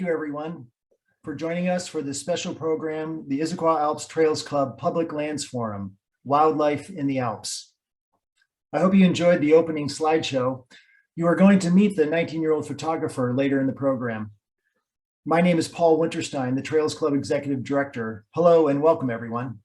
you everyone for joining us for this special program, the Issaquah Alps Trails Club Public Lands Forum, Wildlife in the Alps. I hope you enjoyed the opening slideshow. You are going to meet the 19-year-old photographer later in the program. My name is Paul Winterstein, the Trails Club Executive Director. Hello and welcome everyone.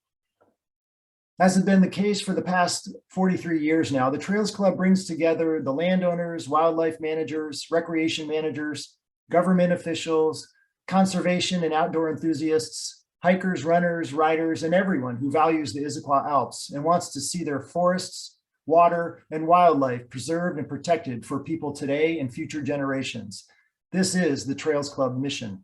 As has been the case for the past 43 years now, the Trails Club brings together the landowners, wildlife managers, recreation managers, government officials, conservation and outdoor enthusiasts, hikers, runners, riders, and everyone who values the Issaquah Alps and wants to see their forests, water, and wildlife preserved and protected for people today and future generations. This is the Trails Club mission.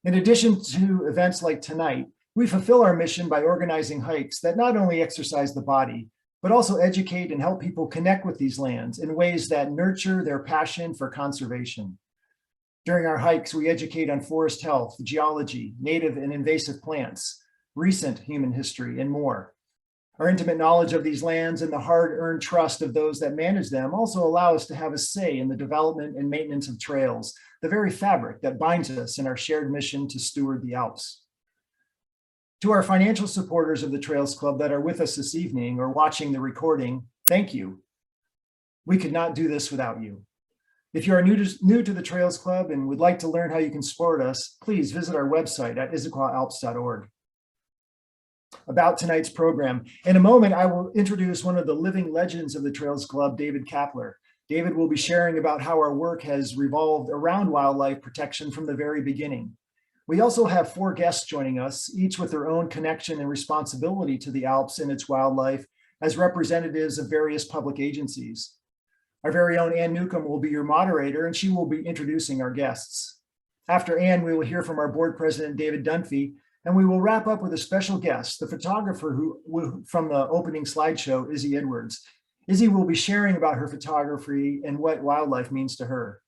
In addition to events like tonight, we fulfill our mission by organizing hikes that not only exercise the body, but also educate and help people connect with these lands in ways that nurture their passion for conservation. During our hikes, we educate on forest health, geology, native and invasive plants, recent human history, and more. Our intimate knowledge of these lands and the hard-earned trust of those that manage them also allow us to have a say in the development and maintenance of trails, the very fabric that binds us in our shared mission to steward the Alps. To our financial supporters of the Trails Club that are with us this evening or watching the recording, thank you. We could not do this without you. If you are new to the Trails Club and would like to learn how you can support us, please visit our website at issaquahalps.org. About tonight's program, in a moment, I will introduce one of the living legends of the Trails Club, David Kapler. David will be sharing about how our work has revolved around wildlife protection from the very beginning. We also have 4 guests joining us, each with their own connection and responsibility to the Alps and its wildlife as representatives of various public agencies. Our very own Ann Newcomb will be your moderator, and she will be introducing our guests. After Ann, we will hear from our board president, David Dunphy, and we will wrap up with a special guest, the photographer from the opening slideshow, Izzy Edwards. Izzy will be sharing about her photography and what wildlife means to her.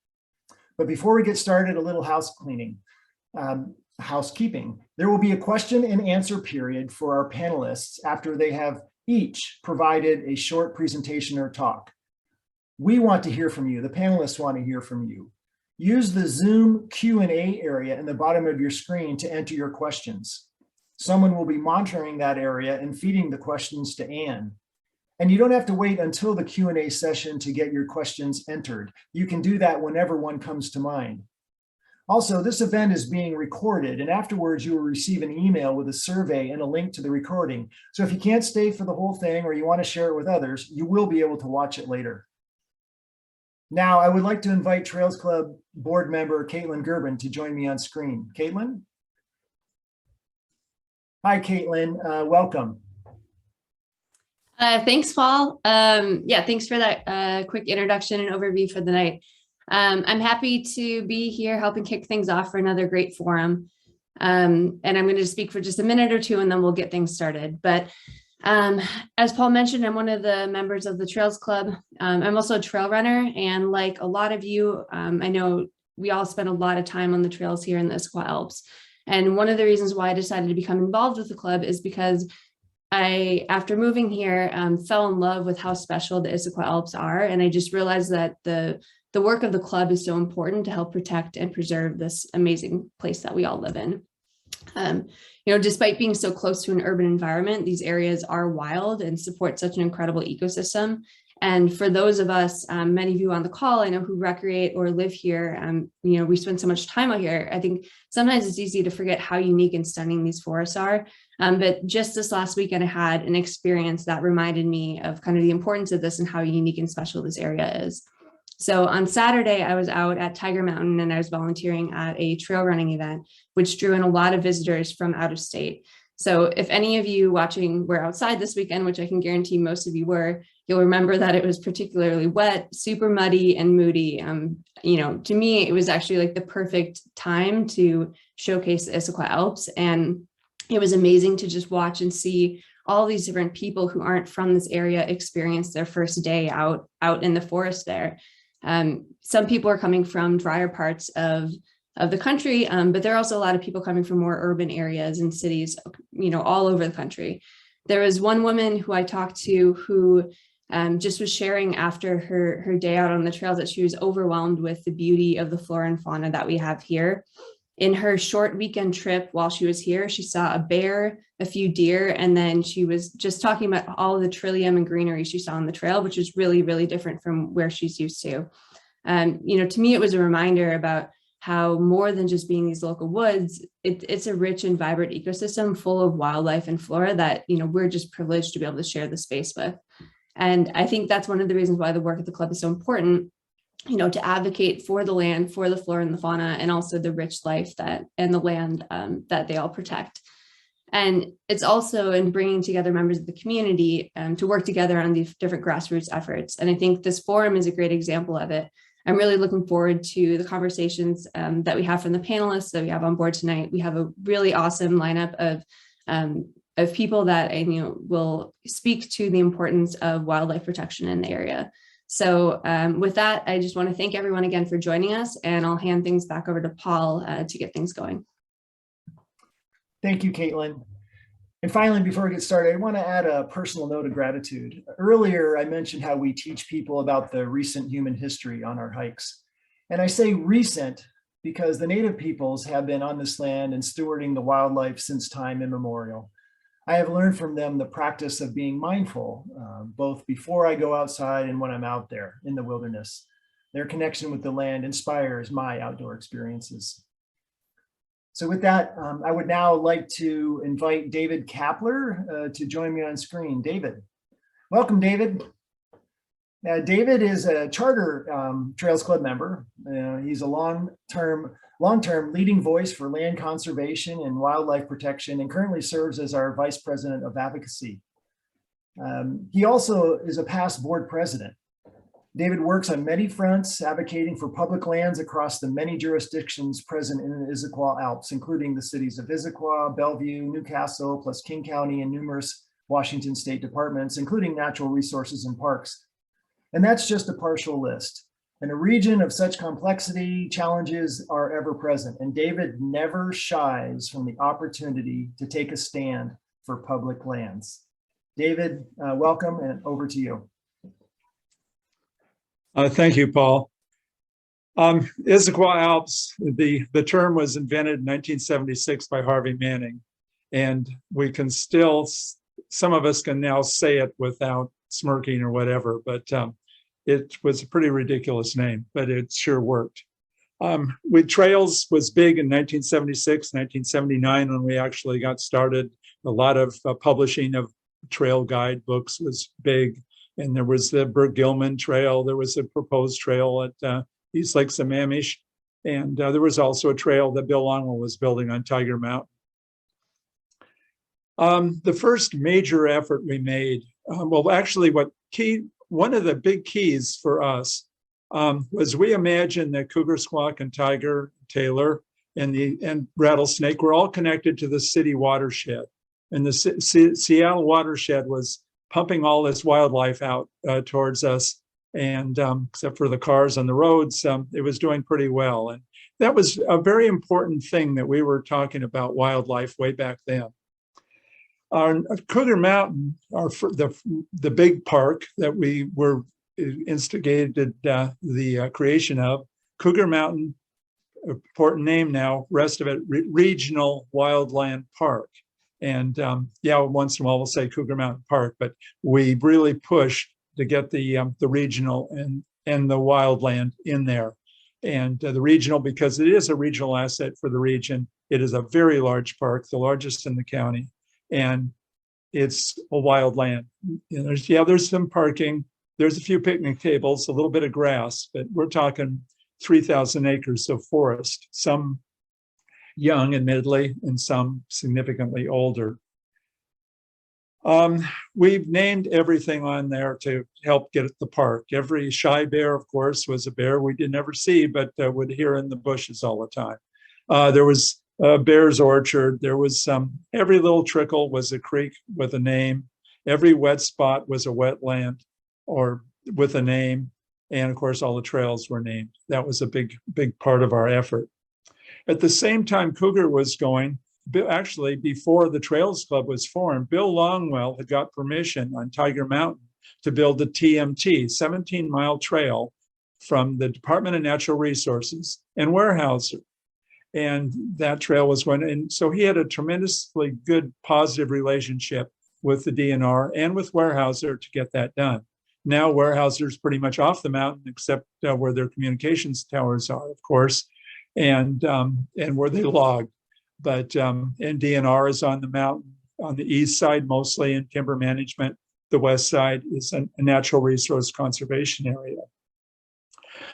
But before we get started, a little housekeeping. There will be a question and answer period for our panelists after they have each provided a short presentation or talk. We want to hear from you. The panelists want to hear from you. Use the Zoom Q&A area in the bottom of your screen to enter your questions. Someone will be monitoring that area and feeding the questions to Ann. And you don't have to wait until the Q&A session to get your questions entered. You can do that whenever one comes to mind. Also, this event is being recorded, and afterwards you will receive an email with a survey and a link to the recording. So if you can't stay for the whole thing or you want to share it with others, you will be able to watch it later. Now, I would like to invite Trails Club board member Kaitlyn Girvin to join me on screen. Kaitlyn? Hi, Kaitlyn. Welcome. Thanks, Paul. Thanks for that quick introduction and overview for the night. I'm happy to be here helping kick things off for another great forum. And I'm going to speak for just a minute or two and then we'll get things started. But as Paul mentioned, I'm one of the members of the Trails Club. I'm also a trail runner, and like a lot of you, I know we all spend a lot of time on the trails here in the Issaquah Alps. And one of the reasons why I decided to become involved with the club is because I, after moving here, fell in love with how special the Issaquah Alps are. And I just realized that the work of the club is so important to help protect and preserve this amazing place that we all live in. Despite being so close to an urban environment, these areas are wild and support such an incredible ecosystem. And for those of us, many of you on the call, I know who recreate or live here, we spend so much time out here. I think sometimes it's easy to forget how unique and stunning these forests are. But just this last weekend, I had an experience that reminded me of kind of the importance of this and how unique and special this area is. So on Saturday, I was out at Tiger Mountain and I was volunteering at a trail running event, which drew in a lot of visitors from out of state. So if any of you watching were outside this weekend, which I can guarantee most of you were, you'll remember that it was particularly wet, super muddy and moody. To me, it was actually like the perfect time to showcase the Issaquah Alps. And it was amazing to just watch and see all these different people who aren't from this area experience their first day out in the forest there. Some people are coming from drier parts of the country, but there are also a lot of people coming from more urban areas and cities, all over the country. There was one woman who I talked to who just was sharing after her day out on the trails that she was overwhelmed with the beauty of the flora and fauna that we have here. In her short weekend trip while she was here, she saw a bear, a few deer, and then she was just talking about all of the trillium and greenery she saw on the trail, which is really, really different from where she's used to. To me, it was a reminder about how more than just being these local woods, it's a rich and vibrant ecosystem full of wildlife and flora that, we're just privileged to be able to share the space with. And I think that's one of the reasons why the work at the club is so important, to advocate for the land, for the flora and the fauna, and also the rich life and the land that they all protect. And it's also in bringing together members of the community to work together on these different grassroots efforts. And I think this forum is a great example of it. I'm really looking forward to the conversations that we have from the panelists that we have on board tonight. We have a really awesome lineup of people that will speak to the importance of wildlife protection in the area. So with that, I just want to thank everyone again for joining us, and I'll hand things back over to Paul to get things going. Thank you, Kaitlyn. And finally, before we get started, I want to add a personal note of gratitude. Earlier, I mentioned how we teach people about the recent human history on our hikes. And I say recent because the native peoples have been on this land and stewarding the wildlife since time immemorial. I have learned from them the practice of being mindful, both before I go outside and when I'm out there in the wilderness. Their connection with the land inspires my outdoor experiences. So with that, I would now like to invite David Kapler to join me on screen. David, welcome, David. David is a charter Trails Club member. He's a long-term leading voice for land conservation and wildlife protection, and currently serves as our Vice President of Advocacy. He also is a past board president. David works on many fronts, advocating for public lands across the many jurisdictions present in the Issaquah Alps, including the cities of Issaquah, Bellevue, Newcastle, plus King County, and numerous Washington state departments, including natural resources and parks. And that's just a partial list. In a region of such complexity, challenges are ever present, and David never shies from the opportunity to take a stand for public lands. David, welcome, and over to you. Thank you, Paul. Issaquah Alps, the term was invented in 1976 by Harvey Manning, and we can still, some of us can now say it without smirking or whatever, but it was a pretty ridiculous name, but it sure worked. With Trails was big in 1976, 1979, when we actually got started. A lot of publishing of trail guide books was big. And there was the Burt Gilman Trail. There was a proposed trail at East Lake Sammamish. And there was also a trail that Bill Longwell was building on Tiger Mountain. The first major effort we made, well, actually one of the big keys for us was we imagined that cougar, squawk, and tiger, Taylor, and rattlesnake were all connected to the city watershed. And the Seattle watershed was pumping all this wildlife out towards us. And except for the cars on the roads, it was doing pretty well. And that was a very important thing that we were talking about wildlife way back then. Cougar Mountain, the big park that we were instigated the creation of, Cougar Mountain, important name now, rest of it, Regional Wildland Park. And yeah, once in a while we'll say Cougar Mountain Park, but we really push to get the regional and the wildland in there. And the regional, because it is a regional asset for the region, it is a very large park, the largest in the county, and it's a wildland. There's some parking, there's a few picnic tables, a little bit of grass, but we're talking 3,000 acres of forest, some young, admittedly, and some significantly older. We've named everything on there to help get at the park. Every shy bear, of course, was a bear we did never see, but would hear in the bushes all the time. There was a bear's orchard. There was every little trickle was a creek with a name. Every wet spot was a wetland or with a name. And of course, all the trails were named. That was a big part of our effort. At the same time Cougar was going, actually before the Trails Club was formed, Bill Longwell had got permission on Tiger Mountain to build the TMT, 17-mile trail from the Department of Natural Resources and Weyerhaeuser. And that trail was going, and so he had a tremendously good, positive relationship with the DNR and with Weyerhaeuser to get that done. Now Weyerhaeuser's pretty much off the mountain, except where their communications towers are, of course, and where they log. But and DNR is on the mountain on the east side, mostly in timber management. The west side is a natural resource conservation area.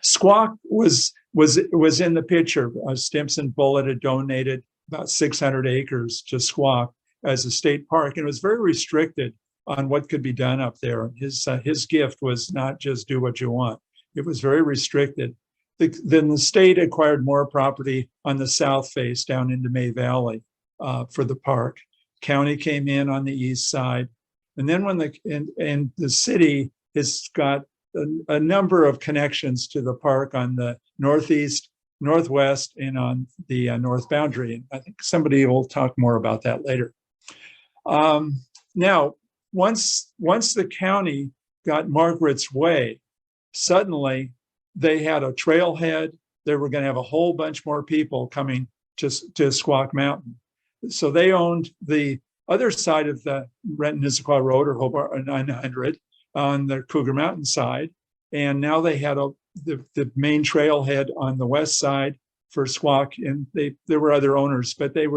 Squawk was in the picture. Stimson Bullitt had donated about 600 acres to Squawk as a state park, and it was very restricted on what could be done up there. His gift was not just do what you want. It was very restricted. Then the state acquired more property on the south face down into May Valley for the park. County came in on the east side. And then when the city has got a number of connections to the park on the northeast, northwest, and on the north boundary. And I think somebody will talk more about that later. Now, once the county got Margaret's Way, suddenly they had a trailhead. They were going to have a whole bunch more people coming to Squawk Mountain. So they owned the other side of the Renton-Issaquah Road, or Hobart 900, on the Cougar Mountain side. And now they had the main trailhead on the west side for Squawk. And there were other owners, but they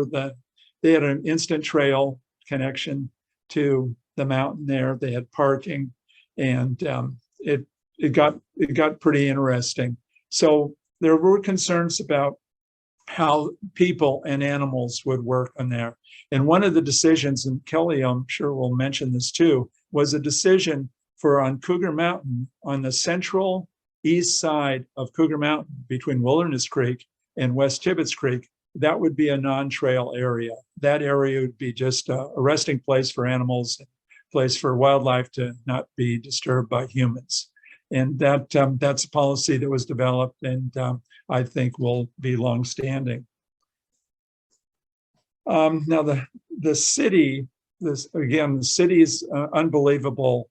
had an instant trail connection to the mountain there. They had parking, and it got pretty interesting. So there were concerns about how people and animals would work on there. And one of the decisions, and Kelly, I'm sure will mention this too, was a decision for on Cougar Mountain, on the central east side of Cougar Mountain between Wilderness Creek and West Tibbetts Creek, that would be a non-trail area. That area would be just a resting place for animals, place for wildlife to not be disturbed by humans. And that's a policy that was developed, and I think will be longstanding. Now the city, the city's unbelievable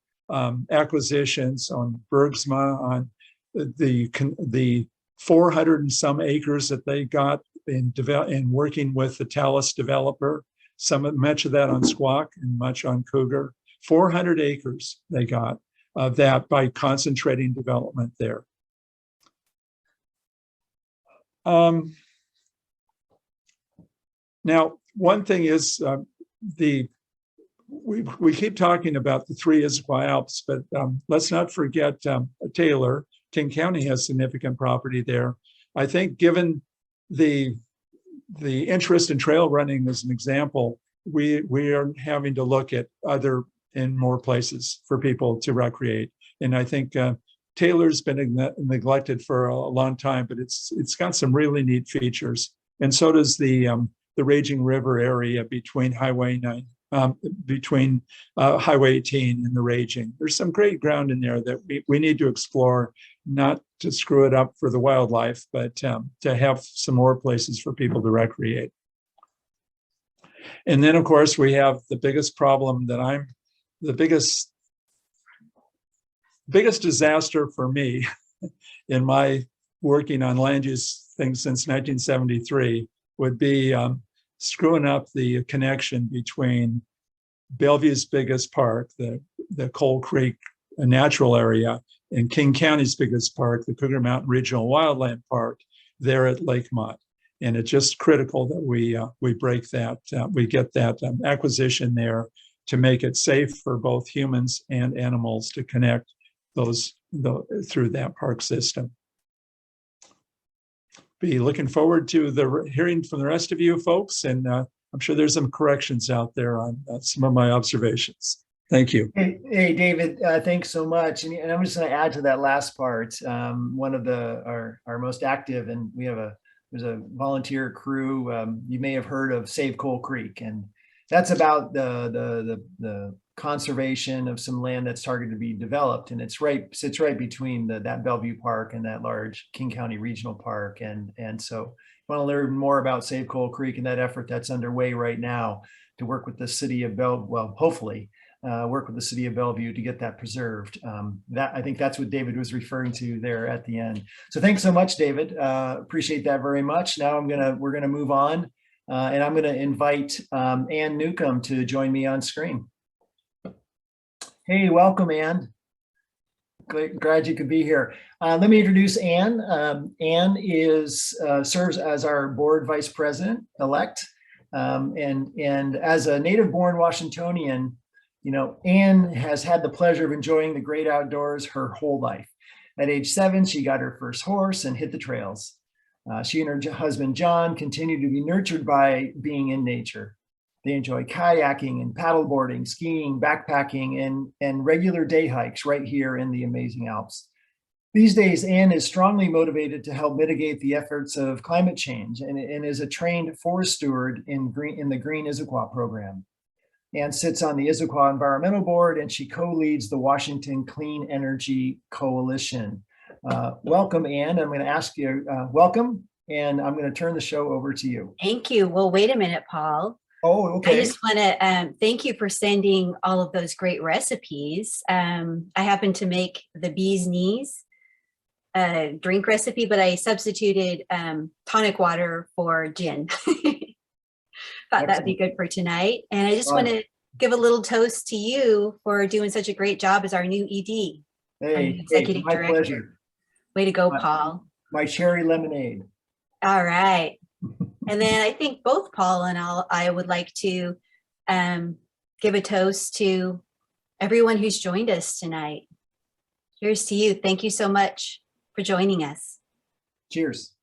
acquisitions on Bergsma, on the 400 and some acres that they got in working with the Kalisz developer, much of that on Squawk and much on Cougar. 400 acres they got of that by concentrating development there. Now, one thing is we keep talking about the three Issaquah Alps, but let's not forget Taylor. King County has significant property there. I think given the interest in trail running as an example, we are having to look at other and more places for people to recreate. And I think Taylor's been neglected for a long time, but it's got some really neat features. And so does the Raging River area between Highway 9, Highway 18 and the Raging. There's some great ground in there that we need to explore, not to screw it up for the wildlife, but to have some more places for people to recreate. And then, of course, we have the biggest problem that the biggest disaster for me in my working on land use things since 1973 would be screwing up the connection between Bellevue's biggest park, the Coal Creek natural area, and King County's biggest park, the Cougar Mountain Regional Wildland Park, there at Lakemont. And it's just critical that we break that, we get that acquisition there to make it safe for both humans and animals to connect through that park system. Be looking forward to hearing from the rest of you folks, and I'm sure there's some corrections out there on some of my observations. Thank you. Hey David, thanks so much. And I'm just going to add to that last part. One of our most active, and there's a volunteer crew. You may have heard of Save Coal Creek, and that's about the conservation of some land that's targeted to be developed, and it sits right between that Bellevue Park and that large King County Regional Park. And so, if you want to learn more about Save Coal Creek and that effort that's underway right now to work with the city of hopefully work with the city of Bellevue to get that preserved. I think that's what David was referring to there at the end. So thanks so much, David. Appreciate that very much. Now we're gonna move on, and I'm gonna invite Ann Newcomb to join me on screen. Hey, welcome, Ann. Glad you could be here. Let me introduce Ann. Ann serves as our board vice president-elect, and as a native-born Washingtonian, Ann has had the pleasure of enjoying the great outdoors her whole life. At age 7, she got her first horse and hit the trails. She and her husband, John, continue to be nurtured by being in nature. They enjoy kayaking and paddleboarding, skiing, backpacking, and regular day hikes right here in the amazing Alps. These days, Ann is strongly motivated to help mitigate the efforts of climate change and is a trained forest steward in the Green Issaquah program. Ann sits on the Issaquah Environmental Board, and she co-leads the Washington Clean Energy Coalition. Welcome, Ann. I'm going to ask you, welcome, and I'm going to turn the show over to you. Thank you. Well, wait a minute, Paul. Oh, okay. I just want to thank you for sending all of those great recipes. I happened to make the bee's knees drink recipe, but I substituted tonic water for gin. Thought that'd be good for tonight. And I just want to give a little toast to you for doing such a great job as our new ED. Hey, Executive my Director. pleasure. Way to go, Paul. My cherry lemonade. All right. And then I think both Paul and I would like to give a toast to everyone who's joined us tonight. Here's to you. Thank you so much for joining us. Cheers.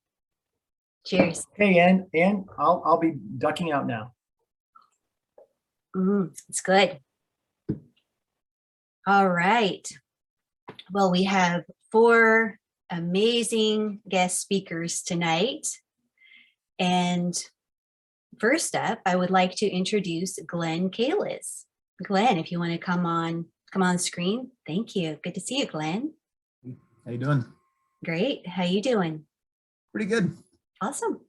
Cheers. Hey, Ann, I'll be ducking out now. It's good. All right. Well, we have 4 amazing guest speakers tonight. And first up, I would like to introduce Glen Kalisz. Glen, if you want to come on screen. Thank you. Good to see you, Glen. How you doing? Great. How you doing? Pretty good. Awesome.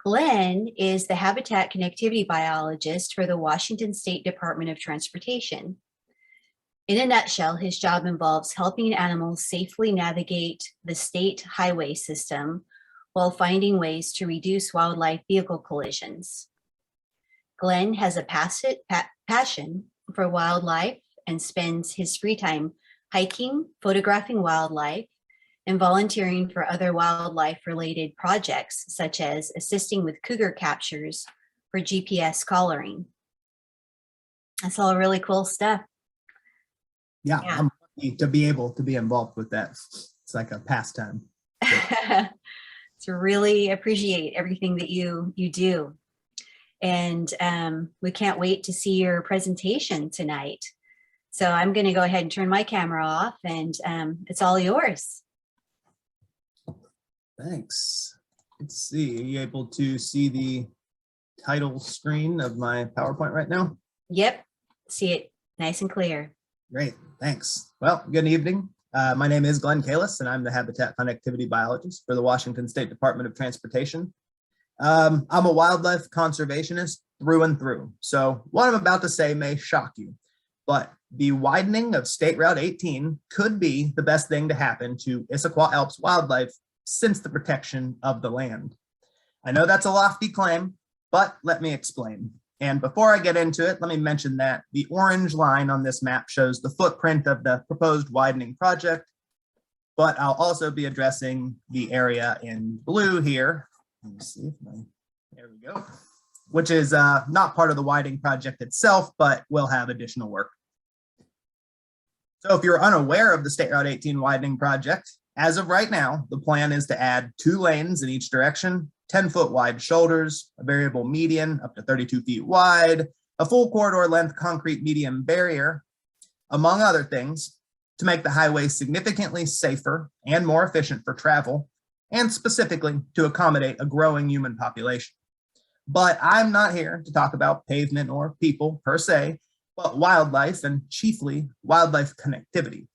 Glen is the habitat connectivity biologist for the Washington State Department of Transportation. In a nutshell, his job involves helping animals safely navigate the state highway system while finding ways to reduce wildlife vehicle collisions. Glen has a passion for wildlife and spends his free time hiking, photographing wildlife, and volunteering for other wildlife-related projects, such as assisting with cougar captures for GPS collaring. That's all really cool stuff. Yeah, I'm lucky to be able to be involved with that. It's like a pastime. To really appreciate everything that you do. And we can't wait to see your presentation tonight. So I'm going to go ahead and turn my camera off, and it's all yours. Thanks. Let's see. Are you able to see the title screen of my PowerPoint right now? Yep. See it nice and clear. Great. Thanks. Well, good evening. My name is Glen Kalisz, and I'm the habitat connectivity biologist for the Washington State Department of Transportation. I'm a wildlife conservationist through and through. So what I'm about to say may shock you, but the widening of State Route 18 could be the best thing to happen to Issaquah Alps wildlife since the protection of the land. I know that's a lofty claim, but let me explain. And before I get into it, let me mention that the orange line on this map shows the footprint of the proposed widening project, but I'll also be addressing the area in blue here. Let me see, there we go, which is not part of the widening project itself, but will have additional work. So if you're unaware of the State Route 18 widening project, as of right now, the plan is to add 2 lanes in each direction, 10-foot wide shoulders, a variable median up to 32 feet wide, a full corridor length concrete median barrier, among other things, to make the highway significantly safer and more efficient for travel, and specifically to accommodate a growing human population. But I'm not here to talk about pavement or people per se, but wildlife, and chiefly wildlife connectivity.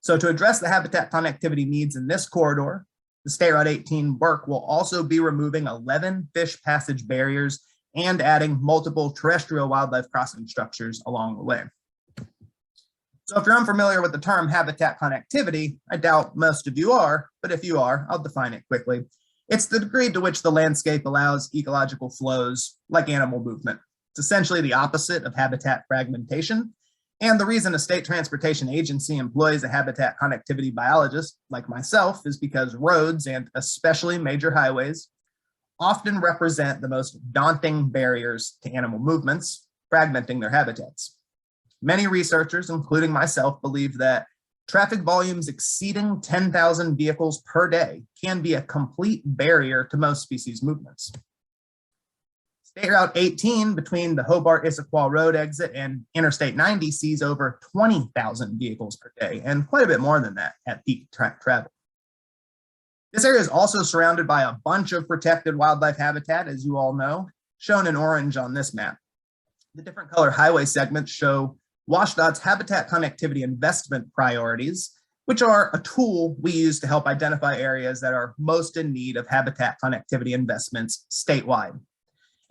So to address the habitat connectivity needs in this corridor, the State Route 18 work will also be removing 11 fish passage barriers and adding multiple terrestrial wildlife crossing structures along the way. So if you're unfamiliar with the term habitat connectivity, I doubt most of you are, but if you are, I'll define it quickly. It's the degree to which the landscape allows ecological flows like animal movement. It's essentially the opposite of habitat fragmentation. And the reason a state transportation agency employs a habitat connectivity biologist like myself is because roads, and especially major highways, often represent the most daunting barriers to animal movements, fragmenting their habitats. Many researchers, including myself, believe that traffic volumes exceeding 10,000 vehicles per day can be a complete barrier to most species movements. State Route 18 between the Hobart-Issaquah Road exit and Interstate 90 sees over 20,000 vehicles per day, and quite a bit more than that at peak travel. This area is also surrounded by a bunch of protected wildlife habitat, as you all know, shown in orange on this map. The different color highway segments show WashDOT's habitat connectivity investment priorities, which are a tool we use to help identify areas that are most in need of habitat connectivity investments statewide.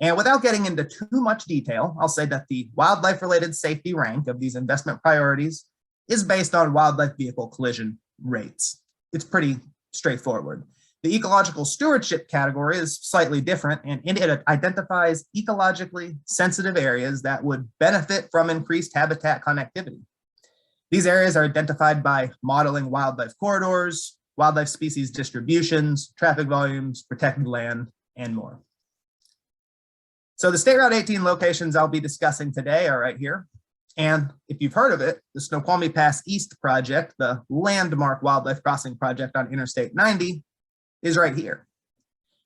And without getting into too much detail, I'll say that the wildlife-related safety rank of these investment priorities is based on wildlife vehicle collision rates. It's pretty straightforward. The ecological stewardship category is slightly different, and it identifies ecologically sensitive areas that would benefit from increased habitat connectivity. These areas are identified by modeling wildlife corridors, wildlife species distributions, traffic volumes, protected land, and more. So the State Route 18 locations I'll be discussing today are right here. And if you've heard of it, the Snoqualmie Pass East project, the landmark wildlife crossing project on Interstate 90, is right here.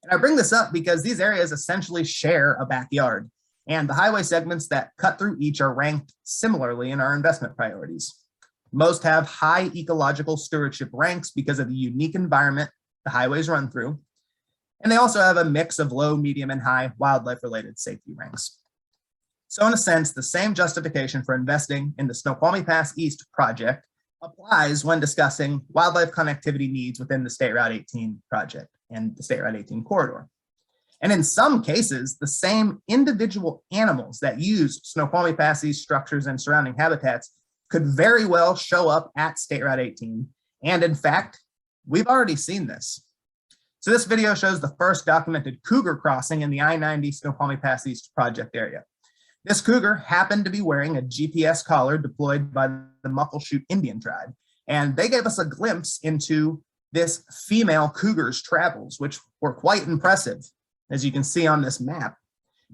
And I bring this up because these areas essentially share a backyard, and the highway segments that cut through each are ranked similarly in our investment priorities. Most have high ecological stewardship ranks because of the unique environment the highways run through. And they also have a mix of low, medium, and high wildlife-related safety ranks. So in a sense, the same justification for investing in the Snoqualmie Pass East project applies when discussing wildlife connectivity needs within the State Route 18 project and the State Route 18 corridor. And in some cases, the same individual animals that use Snoqualmie Pass East structures and surrounding habitats could very well show up at State Route 18. And in fact, we've already seen this. So this video shows the first documented cougar crossing in the I-90 Snoqualmie Pass East project area. This cougar happened to be wearing a GPS collar deployed by the Muckleshoot Indian tribe, and they gave us a glimpse into this female cougar's travels, which were quite impressive, as you can see on this map.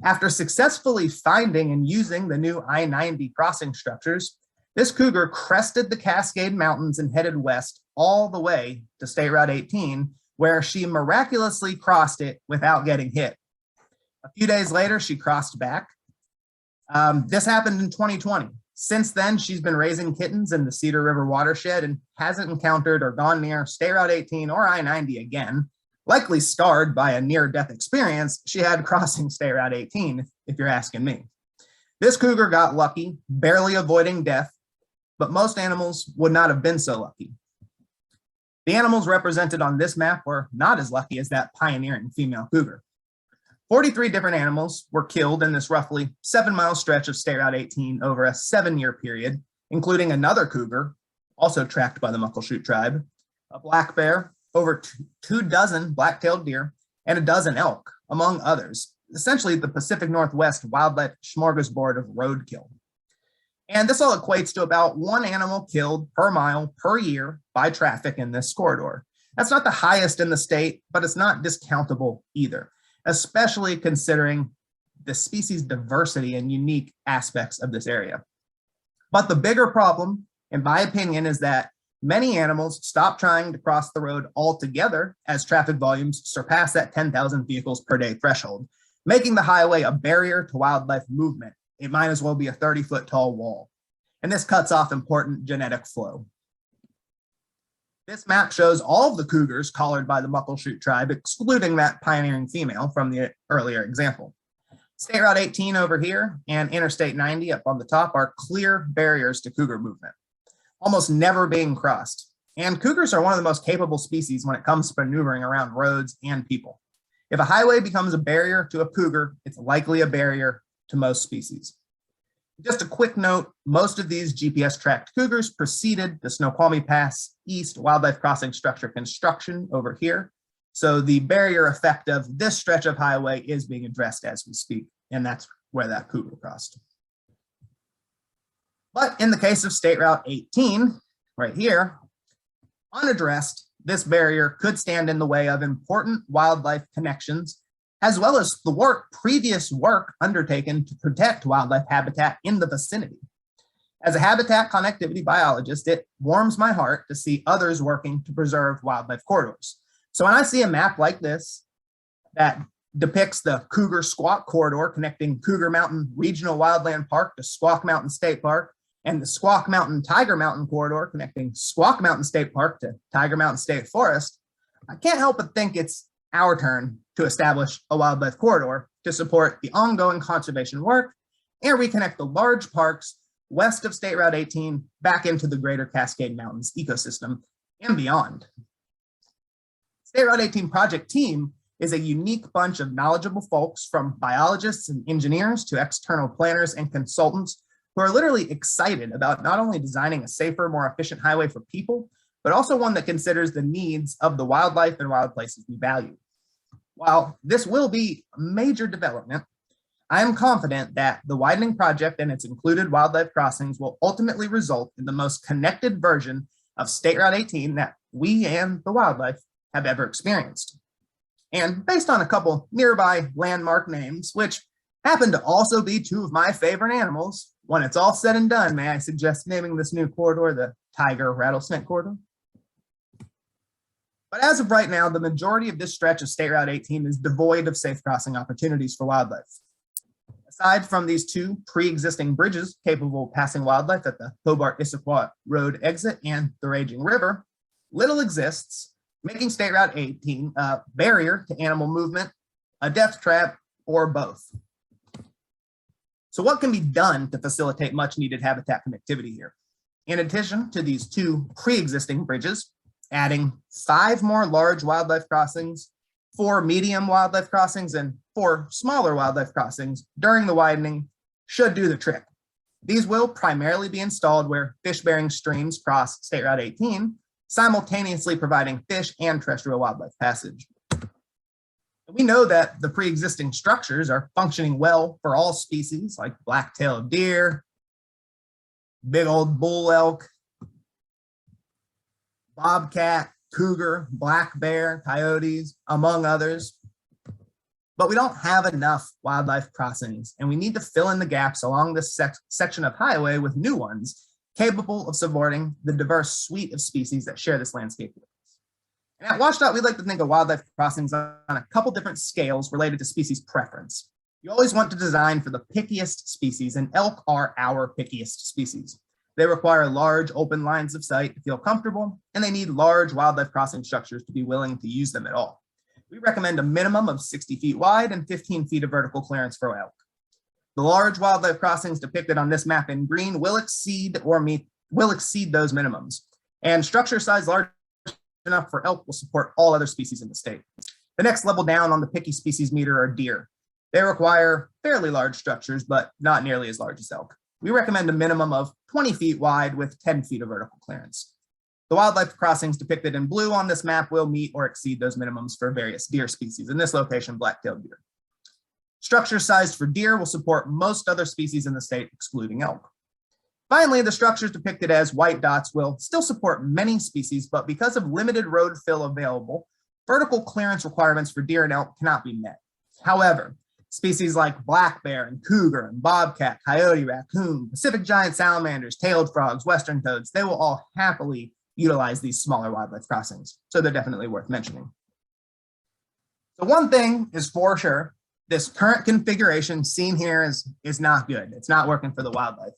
After successfully finding and using the new I-90 crossing structures, this cougar crested the Cascade Mountains and headed west all the way to State Route 18, where she miraculously crossed it without getting hit. A few days later, she crossed back. This happened in 2020. Since then, she's been raising kittens in the Cedar River watershed and hasn't encountered or gone near State Route 18 or I-90 again, likely scarred by a near-death experience she had crossing State Route 18, if you're asking me. This cougar got lucky, barely avoiding death, but most animals would not have been so lucky. The animals represented on this map were not as lucky as that pioneering female cougar. 43 different animals were killed in this roughly 7-mile stretch of State Route 18 over a 7-year period, including another cougar, also tracked by the Muckleshoot tribe, a black bear, over 24 black-tailed deer, and a dozen elk, among others. Essentially the Pacific Northwest wildlife smorgasbord of roadkill. And this all equates to about 1 animal killed per mile per year by traffic in this corridor. That's not the highest in the state, but it's not discountable either, especially considering the species diversity and unique aspects of this area. But the bigger problem, in my opinion, is that many animals stop trying to cross the road altogether as traffic volumes surpass that 10,000 vehicles per day threshold, making the highway a barrier to wildlife movement. It might as well be a 30-foot tall wall. And this cuts off important genetic flow. This map shows all of the cougars collared by the Muckleshoot tribe, excluding that pioneering female from the earlier example. State Route 18 over here and Interstate 90 up on the top are clear barriers to cougar movement, almost never being crossed. And cougars are one of the most capable species when it comes to maneuvering around roads and people. If a highway becomes a barrier to a cougar, it's likely a barrier to most species. Just a quick note, most of these GPS tracked cougars preceded the Snoqualmie Pass East wildlife crossing structure construction over here. So the barrier effect of this stretch of highway is being addressed as we speak, and that's where that cougar crossed. But in the case of State Route 18, right here, unaddressed, this barrier could stand in the way of important wildlife connections, as well as the previous work undertaken to protect wildlife habitat in the vicinity. As a habitat connectivity biologist, it warms my heart to see others working to preserve wildlife corridors. So when I see a map like this that depicts the Cougar Squawk Corridor connecting Cougar Mountain Regional Wildland Park to Squawk Mountain State Park, and the Squawk Mountain Tiger Mountain Corridor connecting Squawk Mountain State Park to Tiger Mountain State Forest, I can't help but think it's our turn to establish a wildlife corridor to support the ongoing conservation work and reconnect the large parks west of State Route 18 back into the greater Cascade Mountains ecosystem and beyond. State Route 18 project team is a unique bunch of knowledgeable folks, from biologists and engineers to external planners and consultants, who are literally excited about not only designing a safer, more efficient highway for people, but also one that considers the needs of the wildlife and wild places we value. While this will be a major development, I am confident that the Widening project and its included wildlife crossings will ultimately result in the most connected version of State Route 18 that we and the wildlife have ever experienced. And based on a couple nearby landmark names, which happen to also be two of my favorite animals, when it's all said and done, may I suggest naming this new corridor the Tiger Rattlesnake Corridor? But as of right now, the majority of this stretch of State Route 18 is devoid of safe crossing opportunities for wildlife. Aside from these two pre-existing bridges capable of passing wildlife at the Hobart-Issaquah Road exit and the Raging River, little exists, making State Route 18 a barrier to animal movement, a death trap, or both. So what can be done to facilitate much needed habitat connectivity here? In addition to these two pre-existing bridges, adding 5 more large wildlife crossings, 4 medium wildlife crossings, and 4 smaller wildlife crossings during the widening should do the trick. These will primarily be installed where fish-bearing streams cross State Route 18, simultaneously providing fish and terrestrial wildlife passage. We know that the pre-existing structures are functioning well for all species like black-tailed deer, big old bull elk, bobcat, cougar, black bear, coyotes, among others. But we don't have enough wildlife crossings, and we need to fill in the gaps along this section of highway with new ones capable of supporting the diverse suite of species that share this landscape with us. And at WashDOT, we like to think of wildlife crossings on a couple different scales related to species preference. You always want to design for the pickiest species, and elk are our pickiest species. They require large open lines of sight to feel comfortable, and they need large wildlife crossing structures to be willing to use them at all. We recommend a minimum of 60 feet wide and 15 feet of vertical clearance for elk. The large wildlife crossings depicted on this map in green will exceed those minimums, and structure size large enough for elk will support all other species in the state. The next level down on the picky species meter are deer. They require fairly large structures, but not nearly as large as elk. We recommend a minimum of 20 feet wide with 10 feet of vertical clearance. The wildlife crossings depicted in blue on this map will meet or exceed those minimums for various deer species. In this location, black-tailed deer. Structures sized for deer will support most other species in the state, excluding elk. Finally, the structures depicted as white dots will still support many species, but because of limited road fill available, vertical clearance requirements for deer and elk cannot be met. However, species like black bear and cougar and bobcat, coyote, raccoon, Pacific giant salamanders, tailed frogs, western toads, they will all happily utilize these smaller wildlife crossings. So they're definitely worth mentioning. So one thing is for sure, this current configuration seen here is not good. It's not working for the wildlife.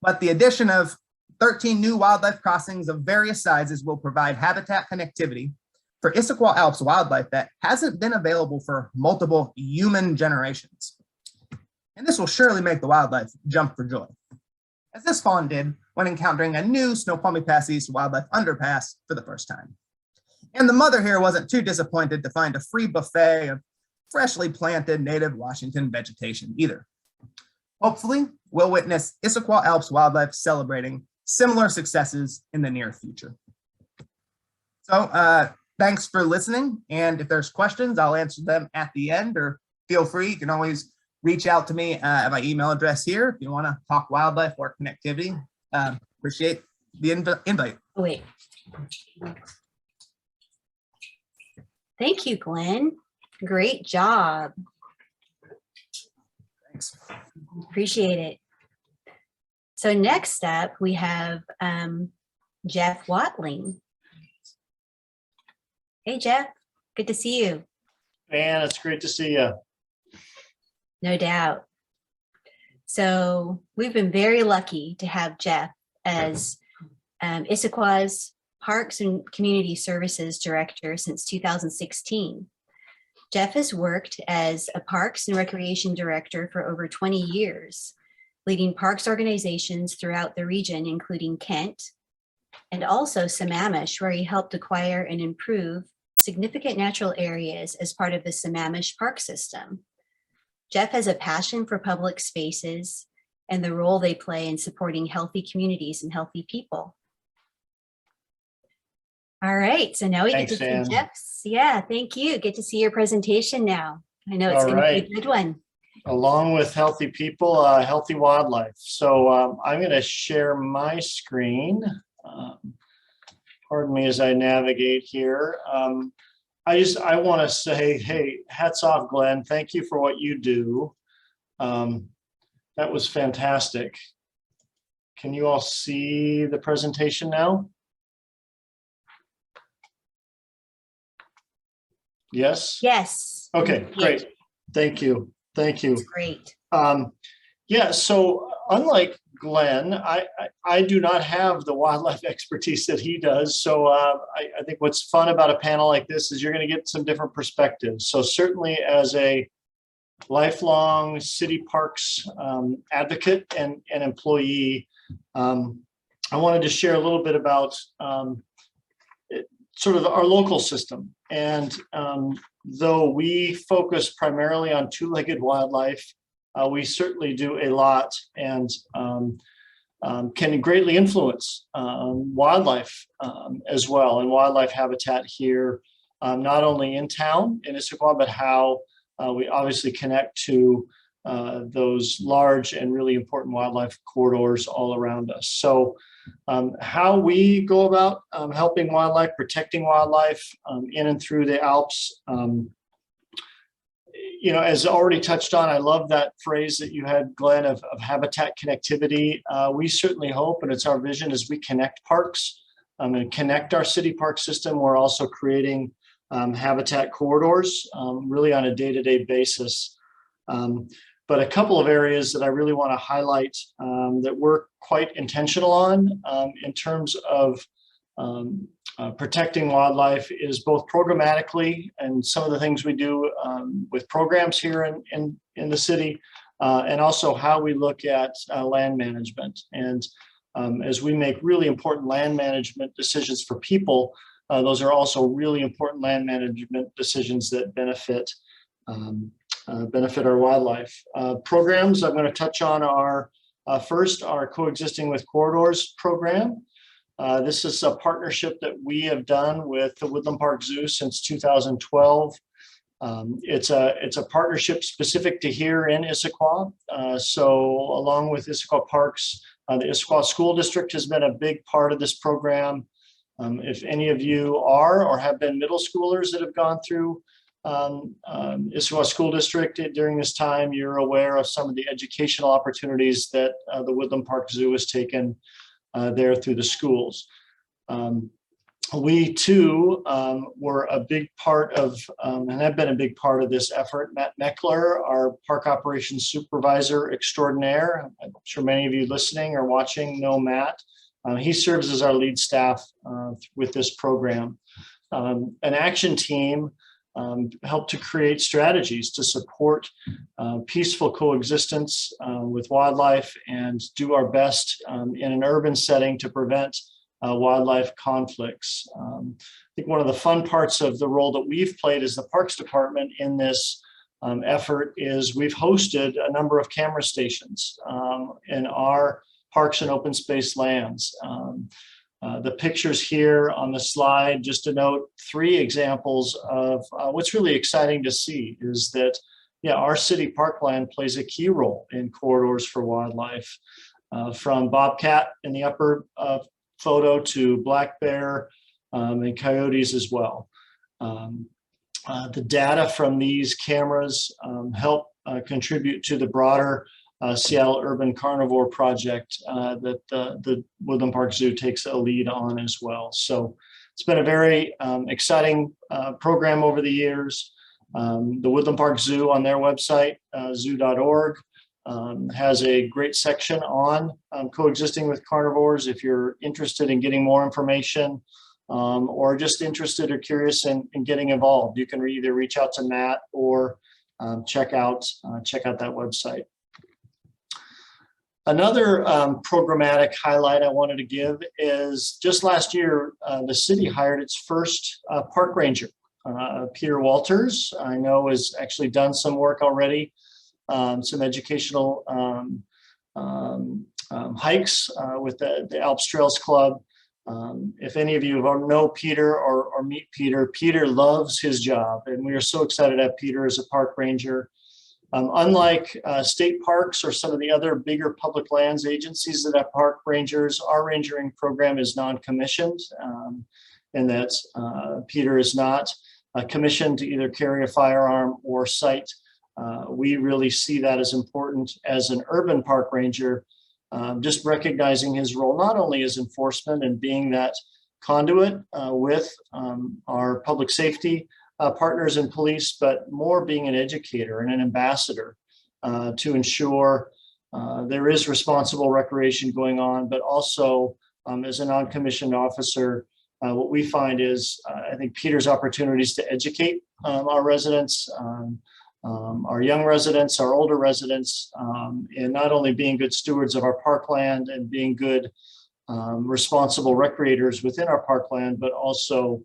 But the addition of 13 new wildlife crossings of various sizes will provide habitat connectivity for Issaquah Alps wildlife that hasn't been available for multiple human generations. And this will surely make the wildlife jump for joy, as this fawn did when encountering a new Snoqualmie Pass East wildlife underpass for the first time. And the mother here wasn't too disappointed to find a free buffet of freshly planted native Washington vegetation either. Hopefully, we'll witness Issaquah Alps wildlife celebrating similar successes in the near future. So thanks for listening. And if there's questions, I'll answer them at the end, or feel free. You can always reach out to me at my email address here if you want to talk wildlife or connectivity. Appreciate the invite. Oh, wait. Thank you, Glenn. Great job. Thanks. Appreciate it. So next up, we have Jeff Watling. Hey, Jeff. Good to see you. Man, it's great to see you. No doubt. So we've been very lucky to have Jeff as Issaquah's Parks and Community Services Director since 2016. Jeff has worked as a Parks and Recreation Director for over 20 years, leading parks organizations throughout the region, including Kent, and also Sammamish, where he helped acquire and improve significant natural areas as part of the Sammamish Park System. Jeff has a passion for public spaces and the role they play in supporting healthy communities and healthy people. All right, so now we get to see Jeff's. Yeah, thank you. Get to see your presentation now. I know it's going to be a good one. Along with healthy people, healthy wildlife. So I'm going to share my screen. Pardon me as I navigate here. I want to say, hey, hats off, Glenn. Thank you for what you do. That was fantastic. Can you all see the presentation now? Yes? Yes. Okay, great. Thank you. Thank you. That's great. Yeah, so unlike Glenn, I do not have the wildlife expertise that he does. So I think what's fun about a panel like this is you're going to get some different perspectives. So certainly as a lifelong city parks advocate and employee, I wanted to share a little bit about sort of our local system. And though we focus primarily on two-legged wildlife, we certainly do a lot and can greatly influence wildlife as well, and wildlife habitat here, not only in town in Issaquah, but how we obviously connect to those large and really important wildlife corridors all around us. So how we go about helping wildlife, protecting wildlife in and through the Alps. You know, as already touched on, I love that phrase that you had, Glenn, of habitat connectivity. We certainly hope, and it's our vision, as we connect parks and connect our city park system, we're also creating habitat corridors really on a day-to-day basis. But a couple of areas that I really want to highlight that we're quite intentional on in terms of protecting wildlife is both programmatically and some of the things we do with programs here in the city, and also how we look at land management. And as we make really important land management decisions for people, those are also really important land management decisions that benefit our wildlife. Programs I'm going to touch on are first our Coexisting with Corridors program. This is a partnership that we have done with the Woodland Park Zoo since 2012. It's a partnership specific to here in Issaquah. So along with Issaquah Parks, the Issaquah School District has been a big part of this program. If any of you are or have been middle schoolers that have gone through Issaquah School District during this time, you're aware of some of the educational opportunities that the Woodland Park Zoo has taken there through the schools. We too were a big part of, and have been a big part of this effort. Matt Meckler, our park operations supervisor extraordinaire, I'm sure many of you listening or watching know Matt. He serves as our lead staff with this program. An action team helped to create strategies to support peaceful coexistence with wildlife and do our best in an urban setting to prevent wildlife conflicts. I think one of the fun parts of the role that we've played as the Parks Department in this effort is we've hosted a number of camera stations in our parks and open space lands. The pictures here on the slide, just to note 3 examples of what's really exciting to see is that, yeah, our city parkland plays a key role in corridors for wildlife, from bobcat in the upper photo to black bear and coyotes as well. The data from these cameras help contribute to the broader Seattle Urban Carnivore Project that the Woodland Park Zoo takes a lead on as well. So it's been a very exciting program over the years. The Woodland Park Zoo on their website, zoo.org, has a great section on coexisting with carnivores. If you're interested in getting more information or just interested or curious in getting involved, you can either reach out to Matt or check out that website. Another programmatic highlight I wanted to give is just last year, the city hired its first park ranger, Peter Walters. I know has actually done some work already, some educational hikes with the Alps Trails Club. If any of you know Peter or meet Peter, Peter loves his job, and we are so excited to have Peter as a park ranger. Unlike state parks or some of the other bigger public lands agencies that have park rangers, our rangering program is non-commissioned, in that Peter is not commissioned to either carry a firearm or cite. We really see that as important as an urban park ranger, just recognizing his role not only as enforcement and being that conduit with our public safety partners and police, but more being an educator and an ambassador to ensure there is responsible recreation going on, but also as a non-commissioned officer, what we find is, I think Peter's opportunities to educate our residents, our young residents, our older residents, and not only being good stewards of our parkland and being good responsible recreators within our parkland, but also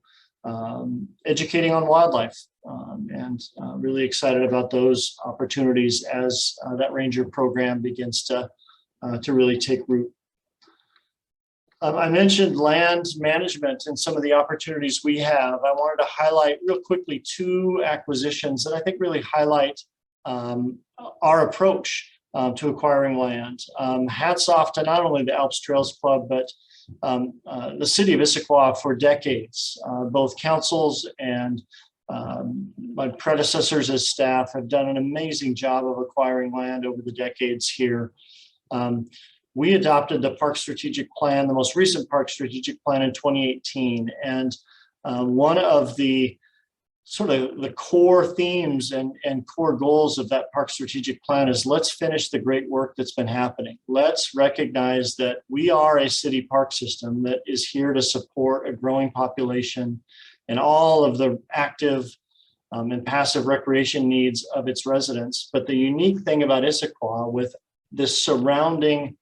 educating on wildlife, and really excited about those opportunities as that ranger program begins to really take root. I mentioned land management and some of the opportunities we have. I wanted to highlight real quickly 2 acquisitions that I think really highlight our approach to acquiring land. Hats off to not only the Alps Trails Club, but the city of Issaquah for decades. Both councils and my predecessors as staff have done an amazing job of acquiring land over the decades here. We adopted the Park Strategic Plan, the most recent Park Strategic Plan in 2018. And one of the sort of the core themes and core goals of that Park Strategic Plan is let's finish the great work that's been happening. Let's recognize that we are a city park system that is here to support a growing population and all of the active and passive recreation needs of its residents. But the unique thing about Issaquah with this surrounding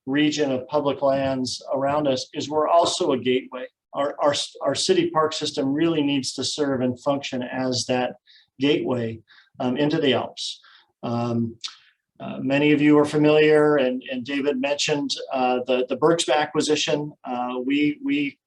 region of public lands around us is we're also a gateway. Our city park system really needs to serve and function as that gateway into the Alps. Many of you are familiar, and David mentioned the Bergsma acquisition. We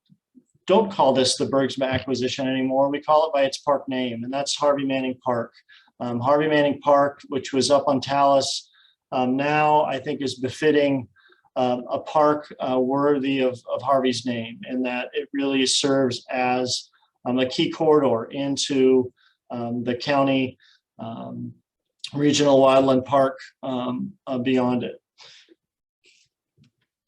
don't call this the Bergsma acquisition anymore. We call it by its park name, and that's Harvey Manning Park. Harvey Manning Park, which was up on Kalisz, now I think is befitting a park worthy of Harvey's name, in that it really serves as a key corridor into the county regional wildland park beyond it.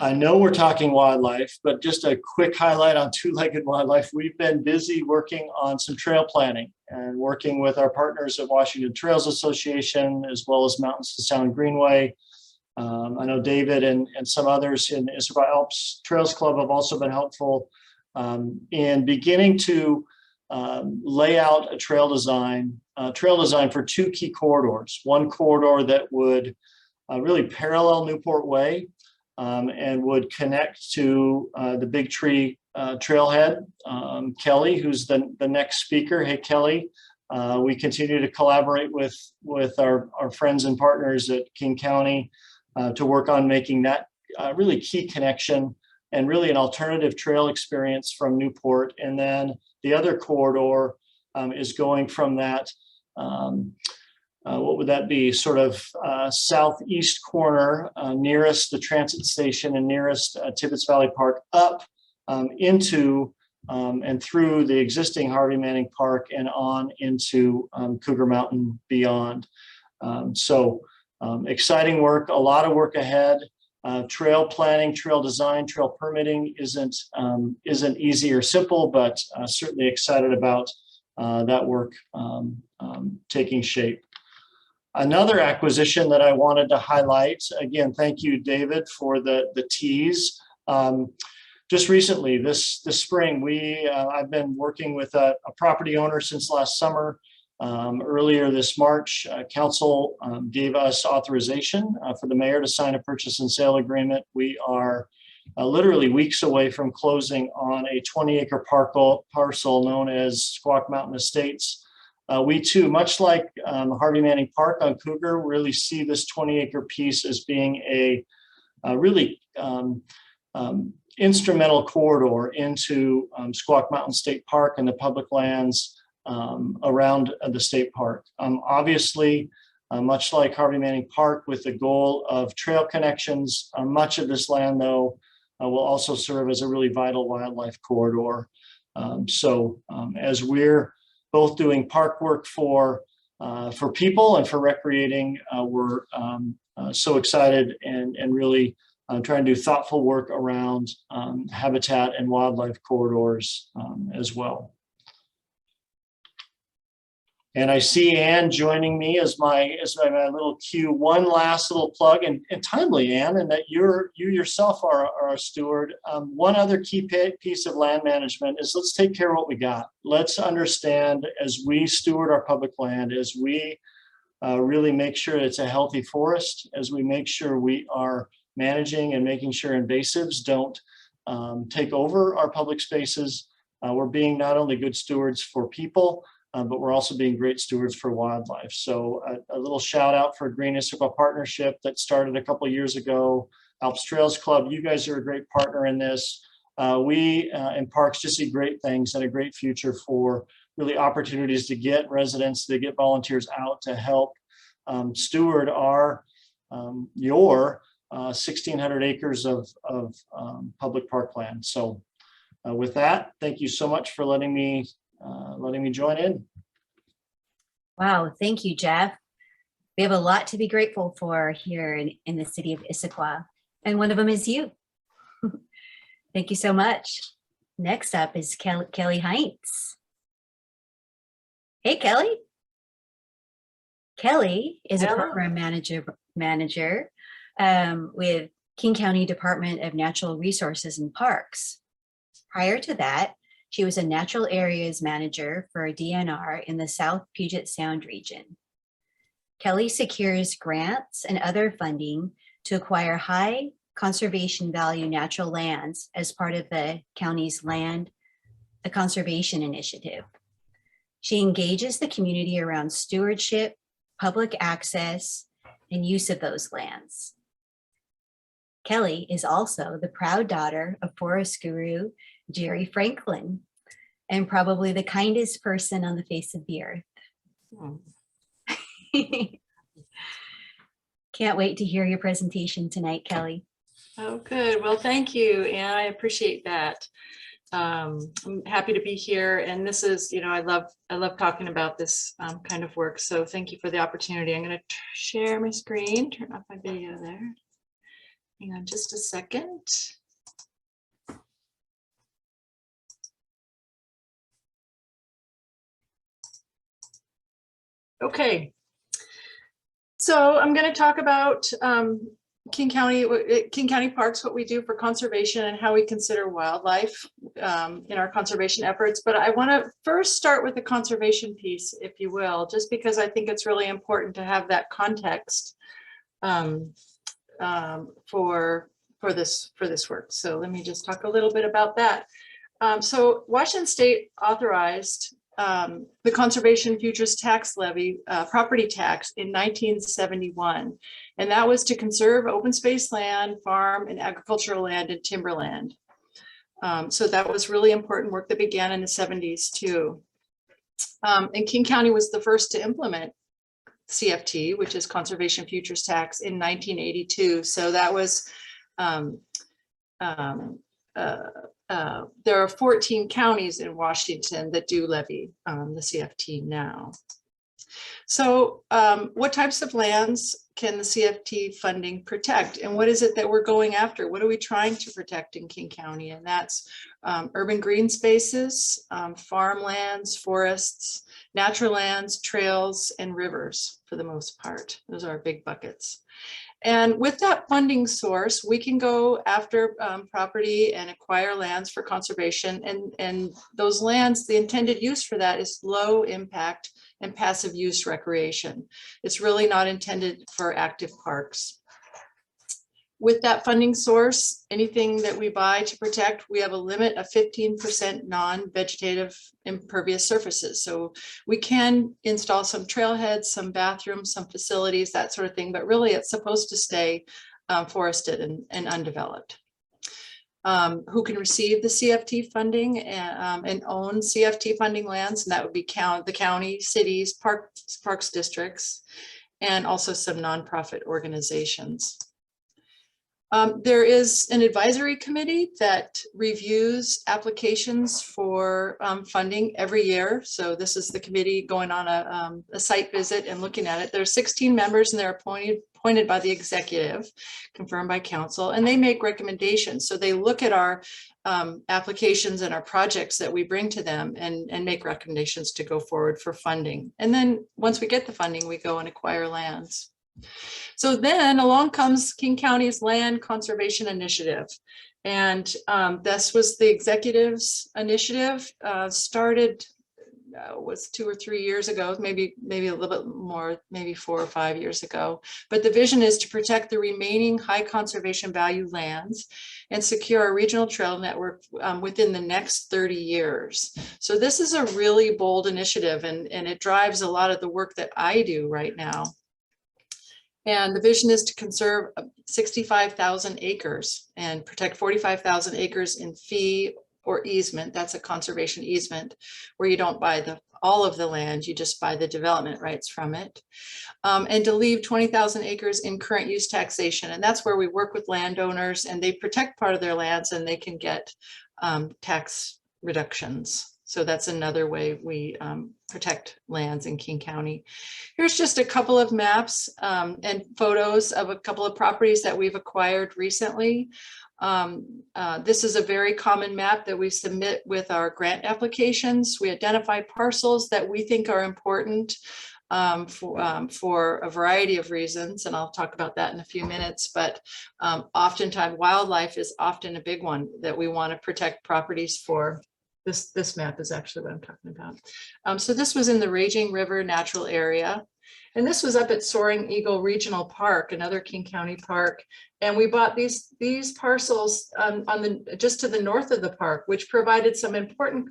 I know we're talking wildlife, but just a quick highlight on two-legged wildlife. We've been busy working on some trail planning and working with our partners at Washington Trails Association, as well as Mountains to Sound Greenway. I know David and some others in the Issaquah Alps Trails Club have also been helpful in beginning to lay out a trail design for 2 key corridors. One corridor that would really parallel Newport Way and would connect to the Big Tree trailhead. Kelly, who's the next speaker. Hey, Kelly, We continue to collaborate with our friends and partners at King County to work on making that really key connection and really an alternative trail experience from Newport. And then the other corridor is going from that, what would that be, sort of southeast corner nearest the transit station and nearest Tibbetts Valley Park up into and through the existing Harvey Manning Park and on into Cougar Mountain beyond. So exciting work, a lot of work ahead. Trail planning, trail design, trail permitting isn't easy or simple, but certainly excited about that work taking shape. Another acquisition that I wanted to highlight, again, thank you, David, for the tease. Just recently, this spring, I've been working with a property owner since last summer. Earlier this March, council gave us authorization for the mayor to sign a purchase and sale agreement. We are literally weeks away from closing on a 20-acre parcel known as Squawk Mountain Estates. We too, much like Harvey Manning Park on Cougar, really see this 20-acre piece as being a really instrumental corridor into Squawk Mountain State Park and the public lands around the state park. Obviously, much like Harvey Manning Park, with the goal of trail connections, much of this land, though, will also serve as a really vital wildlife corridor. As we're both doing park work for people and for recreating, we're so excited and really trying to do thoughtful work around habitat and wildlife corridors as well. And I see Ann joining me as my little cue. One last little plug, and timely, Ann, and that you yourself are a steward. One other key piece of land management is let's take care of what we got. Let's understand as we steward our public land, as we really make sure it's a healthy forest, as we make sure we are managing and making sure invasives don't take over our public spaces. We're being not only good stewards for people, but we're also being great stewards for wildlife. So a little shout out for Green Issaquah Partnership that started a couple of years ago. Alps Trails Club, you guys are a great partner in this. We in parks just see great things and a great future for really opportunities to get residents, to get volunteers out to help steward your 1,600 acres of public park land. So with that, thank you so much for letting me join in. Wow, thank you, Jeff. We have a lot to be grateful for here in the city of Issaquah, and one of them is you. Thank you so much. Next up is Kelly Heintz. Hey, Kelly. Kelly is a program manager with King County Department of Natural Resources and Parks. Prior to that, she was a natural areas manager for a DNR in the South Puget Sound region. Kelly secures grants and other funding to acquire high conservation value natural lands as part of the county's land conservation initiative. She engages the community around stewardship, public access, and use of those lands. Kelly is also the proud daughter of forest guru Jerry Franklin, and probably the kindest person on the face of the earth. Can't wait to hear your presentation tonight, Kelly. Oh, good. Well, thank you, and I appreciate that. I'm happy to be here, and this is, I love talking about this kind of work. So thank you for the opportunity. I'm going to share my screen, turn off my video there. Hang on just a second. Okay, so I'm going to talk about King County Parks, what we do for conservation and how we consider wildlife in our conservation efforts. But I want to first start with the conservation piece, if you will, just because I think it's really important to have that context for this work. So let me just talk a little bit about that. So Washington State authorized the Conservation Futures Tax Levy, property tax in 1971. And that was to conserve open space land, farm and agricultural land and timberland. So that was really important work that began in the 70s too. And King County was the first to implement CFT, which is Conservation Futures Tax, in 1982. So that was, there are 14 counties in Washington that do levy the CFT now. So what types of lands can the CFT funding protect? And what is it that we're going after? What are we trying to protect in King County? And that's urban green spaces, farmlands, forests, natural lands, trails, and rivers for the most part. Those are our big buckets. And with that funding source, we can go after property and acquire lands for conservation. And those lands, the intended use for that is low impact and passive use recreation. It's really not intended for active parks. With that funding source, anything that we buy to protect, we have a limit of 15% non-vegetative impervious surfaces. So we can install some trailheads, some bathrooms, some facilities, that sort of thing, but really it's supposed to stay forested and undeveloped. Who can receive the CFT funding and own CFT funding lands, and that would be the county, cities, parks districts, and also some nonprofit organizations. There is an advisory committee that reviews applications for funding every year. So this is the committee going on a site visit and looking at it. There are 16 members and they're appointed by the executive, confirmed by council, and they make recommendations. So they look at our applications and our projects that we bring to them and make recommendations to go forward for funding. And then once we get the funding, we go and acquire lands. So then along comes King County's Land Conservation Initiative. And this was the executive's initiative, started was 2 or 3 years ago, maybe a little bit more, maybe 4 or 5 years ago. But the vision is to protect the remaining high conservation value lands and secure a regional trail network within the next 30 years. So this is a really bold initiative, and it drives a lot of the work that I do right now. And the vision is to conserve 65,000 acres and protect 45,000 acres in fee or easement. That's a conservation easement where you don't buy all of the land, you just buy the development rights from it. And to leave 20,000 acres in current use taxation. And that's where we work with landowners and they protect part of their lands and they can get tax reductions. So that's another way we protect lands in King County. Here's just a couple of maps and photos of a couple of properties that we've acquired recently. This is a very common map that we submit with our grant applications. We identify parcels that we think are important for a variety of reasons, and I'll talk about that in a few minutes, but oftentimes wildlife is often a big one that we want to protect properties for. This map is actually what I'm talking about. So this was in the Raging River Natural Area. And this was up at Soaring Eagle Regional Park, another King County park. And we bought these parcels just to the north of the park, which provided some important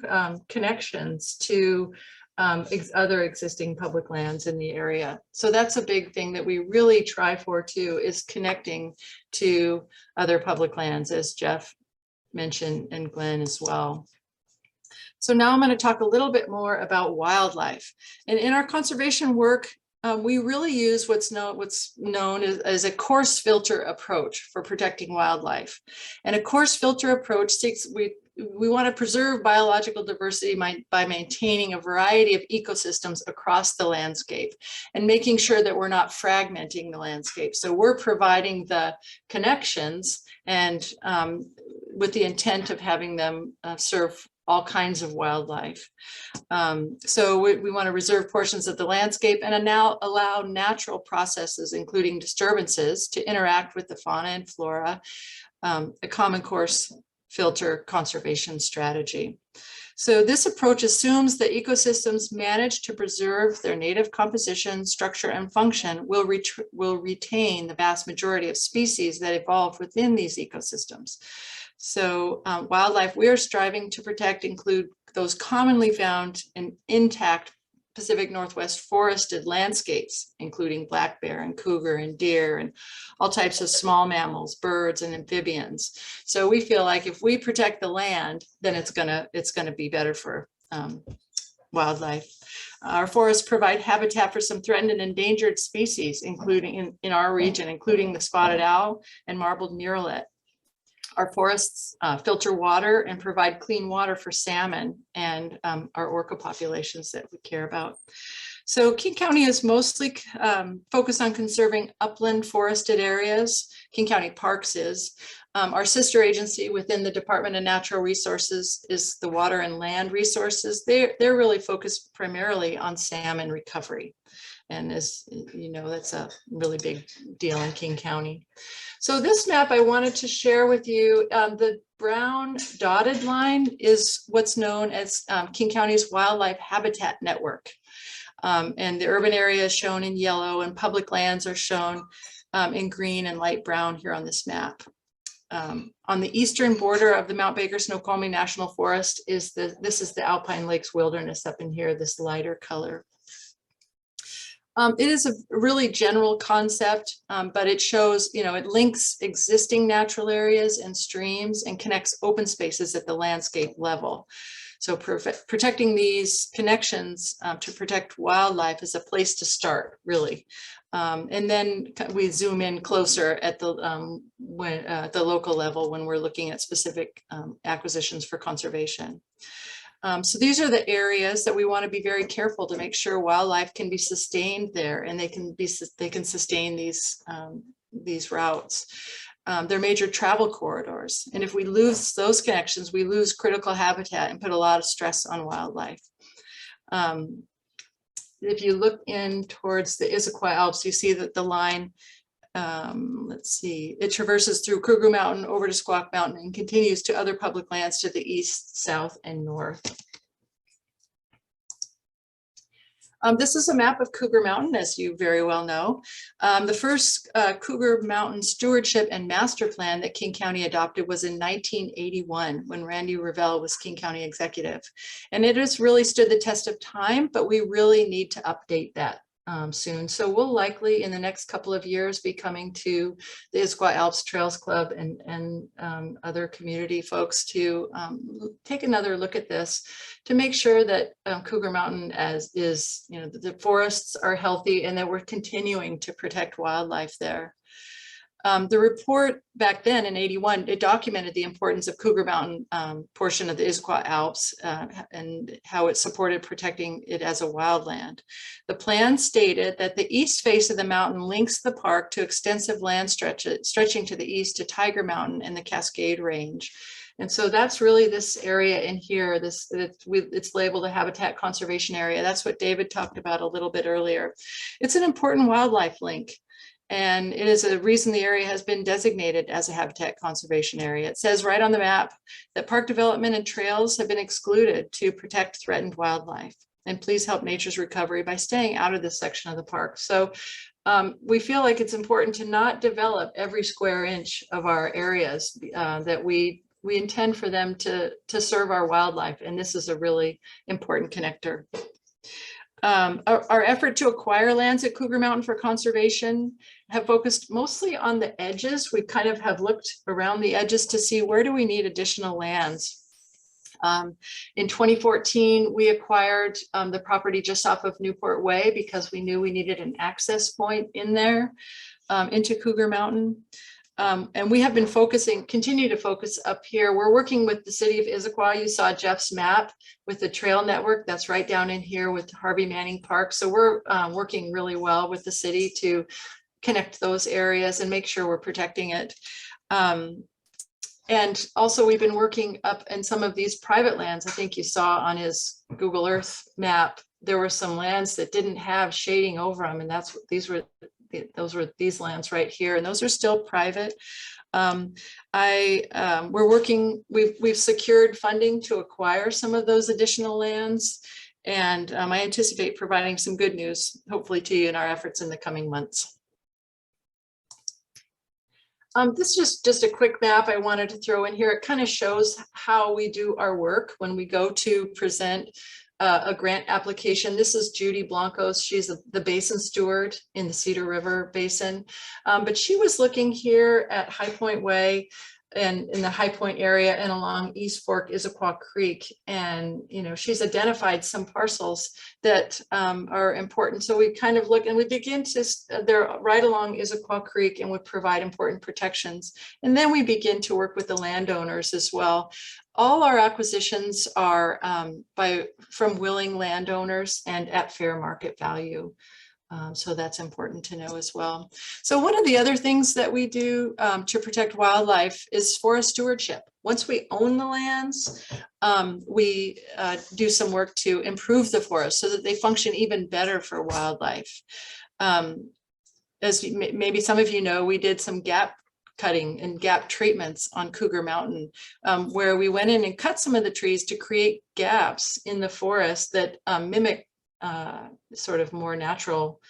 connections to other existing public lands in the area. So that's a big thing that we really try for too, is connecting to other public lands, as Jeff mentioned, and Glen as well. So now I'm going to talk a little bit more about wildlife. And in our conservation work, we really use what's known as a coarse filter approach for protecting wildlife. And a coarse filter approach takes, we want to preserve biological diversity by maintaining a variety of ecosystems across the landscape and making sure that we're not fragmenting the landscape. So we're providing the connections and with the intent of having them serve all kinds of wildlife. So we want to reserve portions of the landscape and now allow natural processes, including disturbances, to interact with the fauna and flora, a common course filter conservation strategy. So this approach assumes that ecosystems managed to preserve their native composition, structure, and function will retain the vast majority of species that evolve within these ecosystems. So wildlife we are striving to protect include those commonly found in intact Pacific Northwest forested landscapes, including black bear and cougar and deer and all types of small mammals, birds and amphibians. So we feel like if we protect the land, then it's gonna be better for wildlife. Our forests provide habitat for some threatened and endangered species, including in our region, including the spotted owl and marbled murrelet. Our forests filter water and provide clean water for salmon and our orca populations that we care about. So King County is mostly focused on conserving upland forested areas. King County Parks is. Our sister agency within the Department of Natural Resources is the Water and Land Resources. They're really focused primarily on salmon recovery. And as you know, that's a really big deal in King County. So this map I wanted to share with you, the brown dotted line is what's known as King County's Wildlife Habitat Network. And the urban area is shown in yellow and public lands are shown in green and light brown here on this map. On the eastern border of the Mount Baker Snoqualmie National Forest this is the Alpine Lakes Wilderness up in here, this lighter color. It is a really general concept, but it shows, it links existing natural areas and streams and connects open spaces at the landscape level. So protecting these connections to protect wildlife is a place to start, really. And then we zoom in closer at the local level when we're looking at specific acquisitions for conservation. So these are the areas that we want to be very careful to make sure wildlife can be sustained there, and they can sustain these routes. They're major travel corridors, and if we lose those connections, we lose critical habitat and put a lot of stress on wildlife. If you look in towards the Issaquah Alps, you see that the line, let's see, it traverses through Cougar Mountain over to Squaw Mountain and continues to other public lands to the east, south, and north. This is a map of Cougar Mountain, as you very well know. The first Cougar Mountain Stewardship and Master Plan that King County adopted was in 1981 when Randy Revelle was King County Executive. And it has really stood the test of time, but we really need to update that soon. So we'll likely in the next couple of years be coming to the Issaquah Alps Trails Club and other community folks to take another look at this to make sure that Cougar Mountain the forests are healthy and that we're continuing to protect wildlife there. The report back then in 81, it documented the importance of Cougar Mountain portion of the Issaquah Alps and how it supported protecting it as a wildland. The plan stated that the east face of the mountain links the park to extensive land stretching to the east to Tiger Mountain and the Cascade Range. And so that's really this area in here, it's labeled a habitat conservation area. That's what David talked about a little bit earlier. It's an important wildlife link. And it is a reason the area has been designated as a habitat conservation area. It says right on the map that park development and trails have been excluded to protect threatened wildlife. And please help nature's recovery by staying out of this section of the park. So we feel like it's important to not develop every square inch of our areas that we intend for them to serve our wildlife. And this is a really important connector. Our effort to acquire lands at Cougar Mountain for conservation have focused mostly on the edges. We kind of have looked around the edges to see where do we need additional lands. In 2014, we acquired the property just off of Newport Way because we knew we needed an access point in there into Cougar Mountain. And we have been continue to focus up here. We're working with the city of Issaquah. You saw Jeff's map with the trail network that's right down in here with Harvey Manning Park. So we're working really well with the city to connect those areas and make sure we're protecting it. And also we've been working up in some of these private lands. I think you saw on his Google Earth map, there were some lands that didn't have shading over them. And that's what those were these lands right here, and those are still private. We're working, we've secured funding to acquire some of those additional lands, and I anticipate providing some good news, hopefully to you in our efforts in the coming months. This is just a quick map I wanted to throw in here. It kind of shows how we do our work when we go to present a grant application. This is Judy Blancos. She's the basin steward in the Cedar River Basin. But she was looking here at High Point Way and in the High Point area and along East Fork Issaquah Creek. And, you know, she's identified some parcels that are important. So we kind of look and we begin to, they're right along Issaquah Creek and would provide important protections. And then we begin to work with the landowners as well. All our acquisitions are from willing landowners and at fair market value. So that's important to know as well. So one of the other things that we do to protect wildlife is forest stewardship. Once we own the lands, we do some work to improve the forest so that they function even better for wildlife. As maybe some of you know, we did some gap cutting and gap treatments on Cougar Mountain, where we went in and cut some of the trees to create gaps in the forest that mimic sort of more natural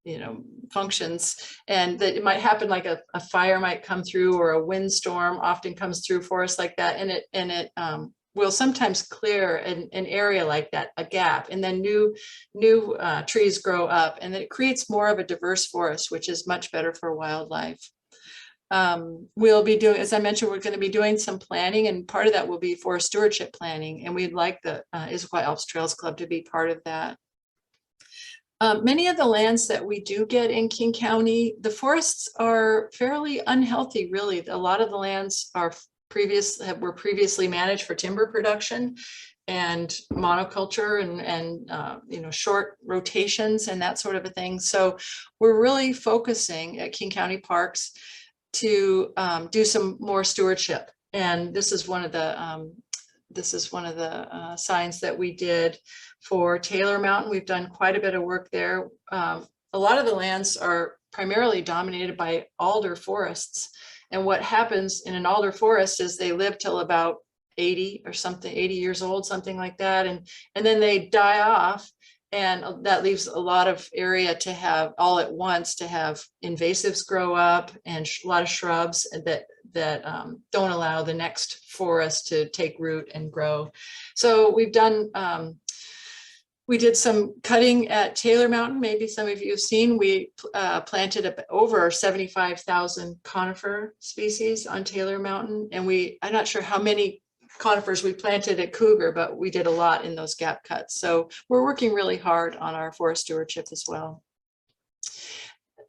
you know, functions, and that it might happen like a fire might come through, or a windstorm often comes through forests like that, and it will sometimes clear an area like that, a gap, and then new trees grow up, and then it creates more of a diverse forest, which is much better for wildlife. We'll be doing, as I mentioned, we're going to be doing some planning, and part of that will be forest stewardship planning, and we'd like the Issaquah Alps Trails Club to be part of that. Many of the lands that we do get in King County, the forests are fairly unhealthy, really. A lot of the lands are were previously managed for timber production and monoculture and you know, short rotations and that sort of a thing. So we're really focusing at King County Parks to do some more stewardship, and this is one of the signs that we did for Taylor Mountain. We've done quite a bit of work there. A lot of the lands are primarily dominated by alder forests, and what happens in an alder forest is they live till about 80 or something, 80 years old, something like that, and then they die off. And that leaves a lot of area to have all at once to have invasives grow up and a lot of shrubs that don't allow the next forest to take root and grow. So we've done, we did some cutting at Taylor Mountain. Maybe some of you have seen, we planted over 75,000 conifer species on Taylor Mountain. And I'm not sure how many conifers we planted at Cougar, but we did a lot in those gap cuts. So we're working really hard on our forest stewardship as well.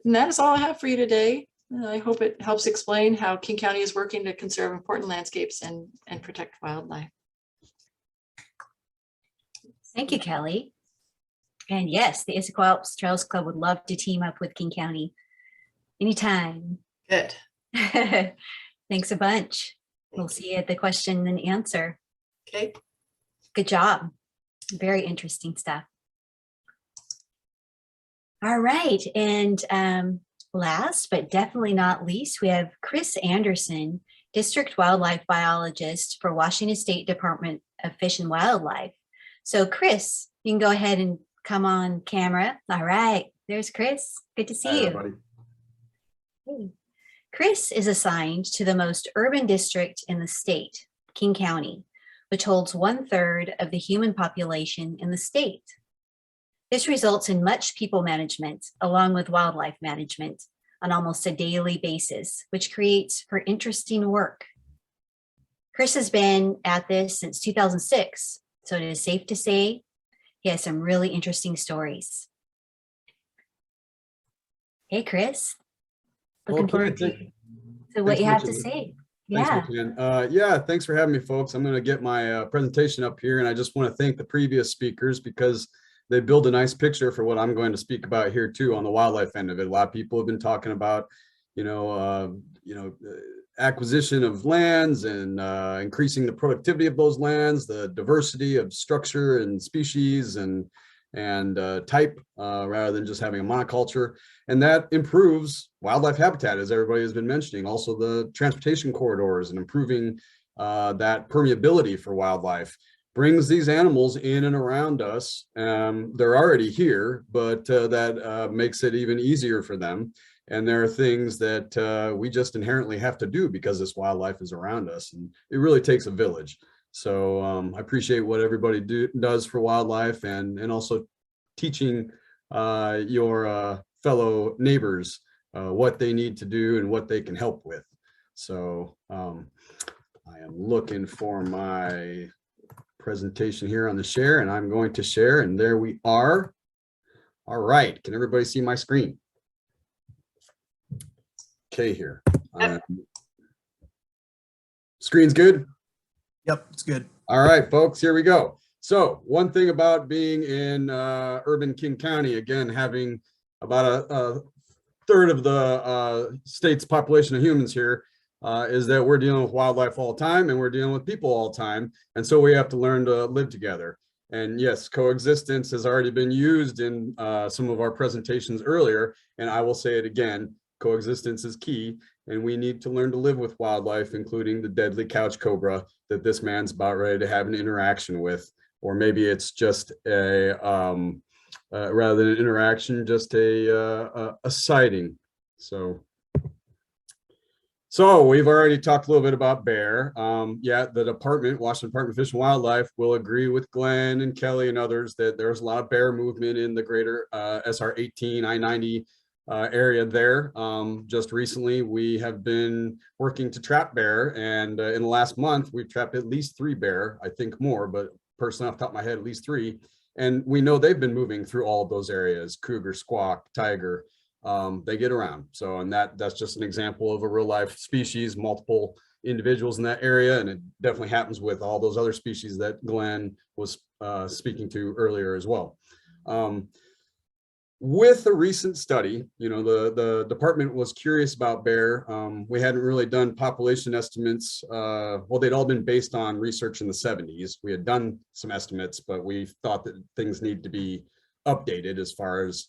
And that is all I have for you today. I hope it helps explain how King County is working to conserve important landscapes and protect wildlife. Thank you, Kelly. And yes, the Issaquah Alps Trails Club would love to team up with King County anytime. Good. Thanks a bunch. We'll see you at the question and answer. Okay. Good job. Very interesting stuff. All right. And last, but definitely not least, we have Chris Anderson, District Wildlife Biologist for Washington State Department of Fish and Wildlife. So Chris, you can go ahead and come on camera. All right. There's Chris. Good to see you. Everybody. Hey. Chris is assigned to the most urban district in the state, King County, which holds 1/3 of the human population in the state. This results in much people management along with wildlife management on almost a daily basis, which creates for interesting work. Chris has been at this since 2006, so it is safe to say he has some really interesting stories. Hey, Chris. Looking forward to what you have to say. Yeah. Yeah, thanks for having me, folks. I'm going to get my presentation up here, and I just want to thank the previous speakers because they build a nice picture for what I'm going to speak about here too on the wildlife end of it. A lot of people have been talking about, acquisition of lands and increasing the productivity of those lands, the diversity of structure and species and type rather than just having a monoculture. And that improves wildlife habitat, as everybody has been mentioning. Also the transportation corridors and improving that permeability for wildlife. brings these animals in and around us. They're already here, but that makes it even easier for them. And there are things that we just inherently have to do because this wildlife is around us, and it really takes a village. So I appreciate what everybody does for wildlife, and also teaching your fellow neighbors what they need to do and what they can help with. So I am looking for my presentation here on the share, and I'm going to share, and there we are. All right, can everybody see my screen? Okay, here. Screen's good? Yep, it's good. All right, folks, here we go. So one thing about being in urban King County, again, having about a third of the state's population of humans here, is that we're dealing with wildlife all the time, and we're dealing with people all the time. And so we have to learn to live together. And yes, coexistence has already been used in some of our presentations earlier, and I will say it again. Coexistence is key, and we need to learn to live with wildlife, including the deadly couch cobra that this man's about ready to have an interaction with. Or maybe it's just a, rather than an interaction, just a sighting. So we've already talked a little bit about bear. Yeah, the department, Washington Department of Fish and Wildlife, will agree with Glen and Kelly and others that there's a lot of bear movement in the greater SR 18, I-90 area there. Just recently, we have been working to trap bear, and in the last month, we've trapped at least 3 bear, I think more, but personally off the top of my head, at least 3. And we know they've been moving through all of those areas: cougar, squawk, tiger. They get around. So, and that's just an example of a real life species, multiple individuals in that area. And it definitely happens with all those other species that Glen was speaking to earlier as well. With a recent study, you know, the department was curious about bear. We hadn't really done population estimates. Well, they'd all been based on research in the 70s. We had done some estimates, but we thought that things need to be updated as far as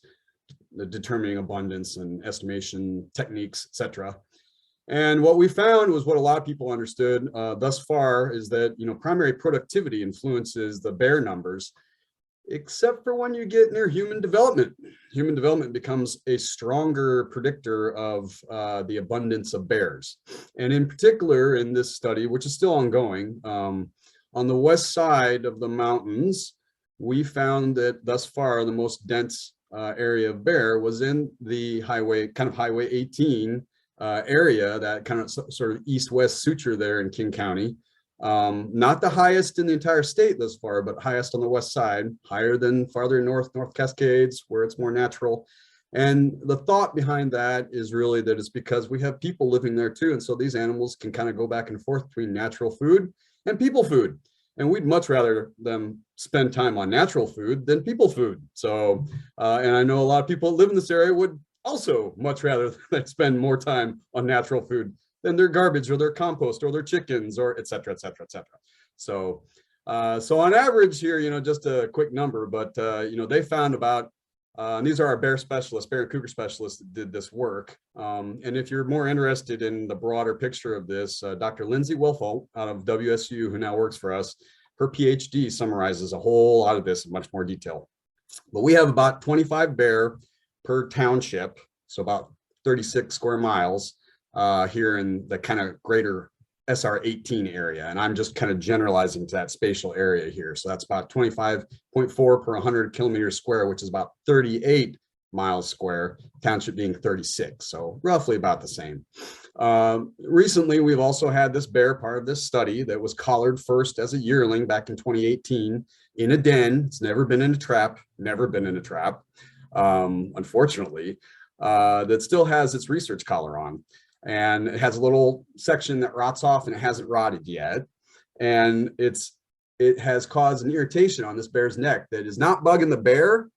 the determining abundance and estimation techniques, etc. And what we found was what a lot of people understood thus far is that, you know, primary productivity influences the bear numbers, except for when you get near human development. Human development becomes a stronger predictor of the abundance of bears. And in particular, in this study, which is still ongoing, on the west side of the mountains, we found that thus far the most dense area of bear was in the highway, kind of Highway 18 area, that kind of sort of east-west suture there in King County. Not the highest in the entire state thus far, but highest on the west side, higher than farther north, North Cascades, where it's more natural. And the thought behind that is really that it's because we have people living there too. And so these animals can kind of go back and forth between natural food and people food. And we'd much rather them spend time on natural food than people food. So, and I know a lot of people that live in this area would also much rather spend more time on natural food than their garbage or their compost or their chickens or et cetera, et cetera, et cetera. So, so on average here, you know, just a quick number, but, you know, they found about, and these are our bear specialists, bear and cougar specialists that did this work. And if you're more interested in the broader picture of this, Dr. Lindsay Wilfo out of WSU, who now works for us, her PhD summarizes a whole lot of this in much more detail. But we have about 25 bear per township, so about 36 square miles here in the kind of greater SR 18 area. And I'm just kind of generalizing to that spatial area here. So that's about 25.4 per 100 kilometers square, which is about 38 miles square, township being 36. So roughly about the same. Recently, we've also had this bear part of this study that was collared first as a yearling back in 2018 in a den. It's never been in a trap, unfortunately, that still has its research collar on. And it has a little section that rots off and it hasn't rotted yet. And it has caused an irritation on this bear's neck that is not bugging the bear,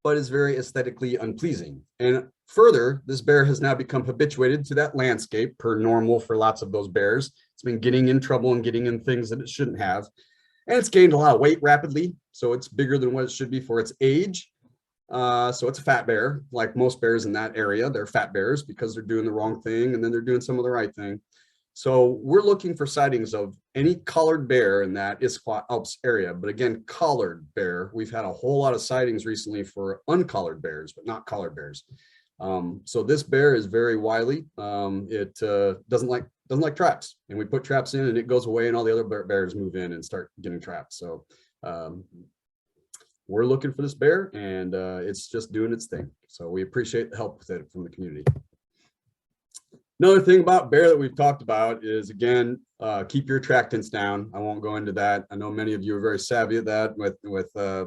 but is very aesthetically unpleasing. And further, this bear has now become habituated to that landscape, per normal for lots of those bears. It's been getting in trouble and getting in things that it shouldn't have. And it's gained a lot of weight rapidly. So it's bigger than what it should be for its age. So it's a fat bear, like most bears in that area. They're fat bears because they're doing the wrong thing and then they're doing some of the right thing. So we're looking for sightings of any collared bear in that Issaquah Alps area. But again, collared bear, we've had a whole lot of sightings recently for uncollared bears, but not collared bears. So this bear is very wily. It doesn't like traps, and we put traps in and it goes away and all the other bears move in and start getting trapped. So we're looking for this bear, and it's just doing its thing. So we appreciate the help with it from the community. Another thing about bear that we've talked about is, again, keep your attractants down. I won't go into that. I know many of you are very savvy at that with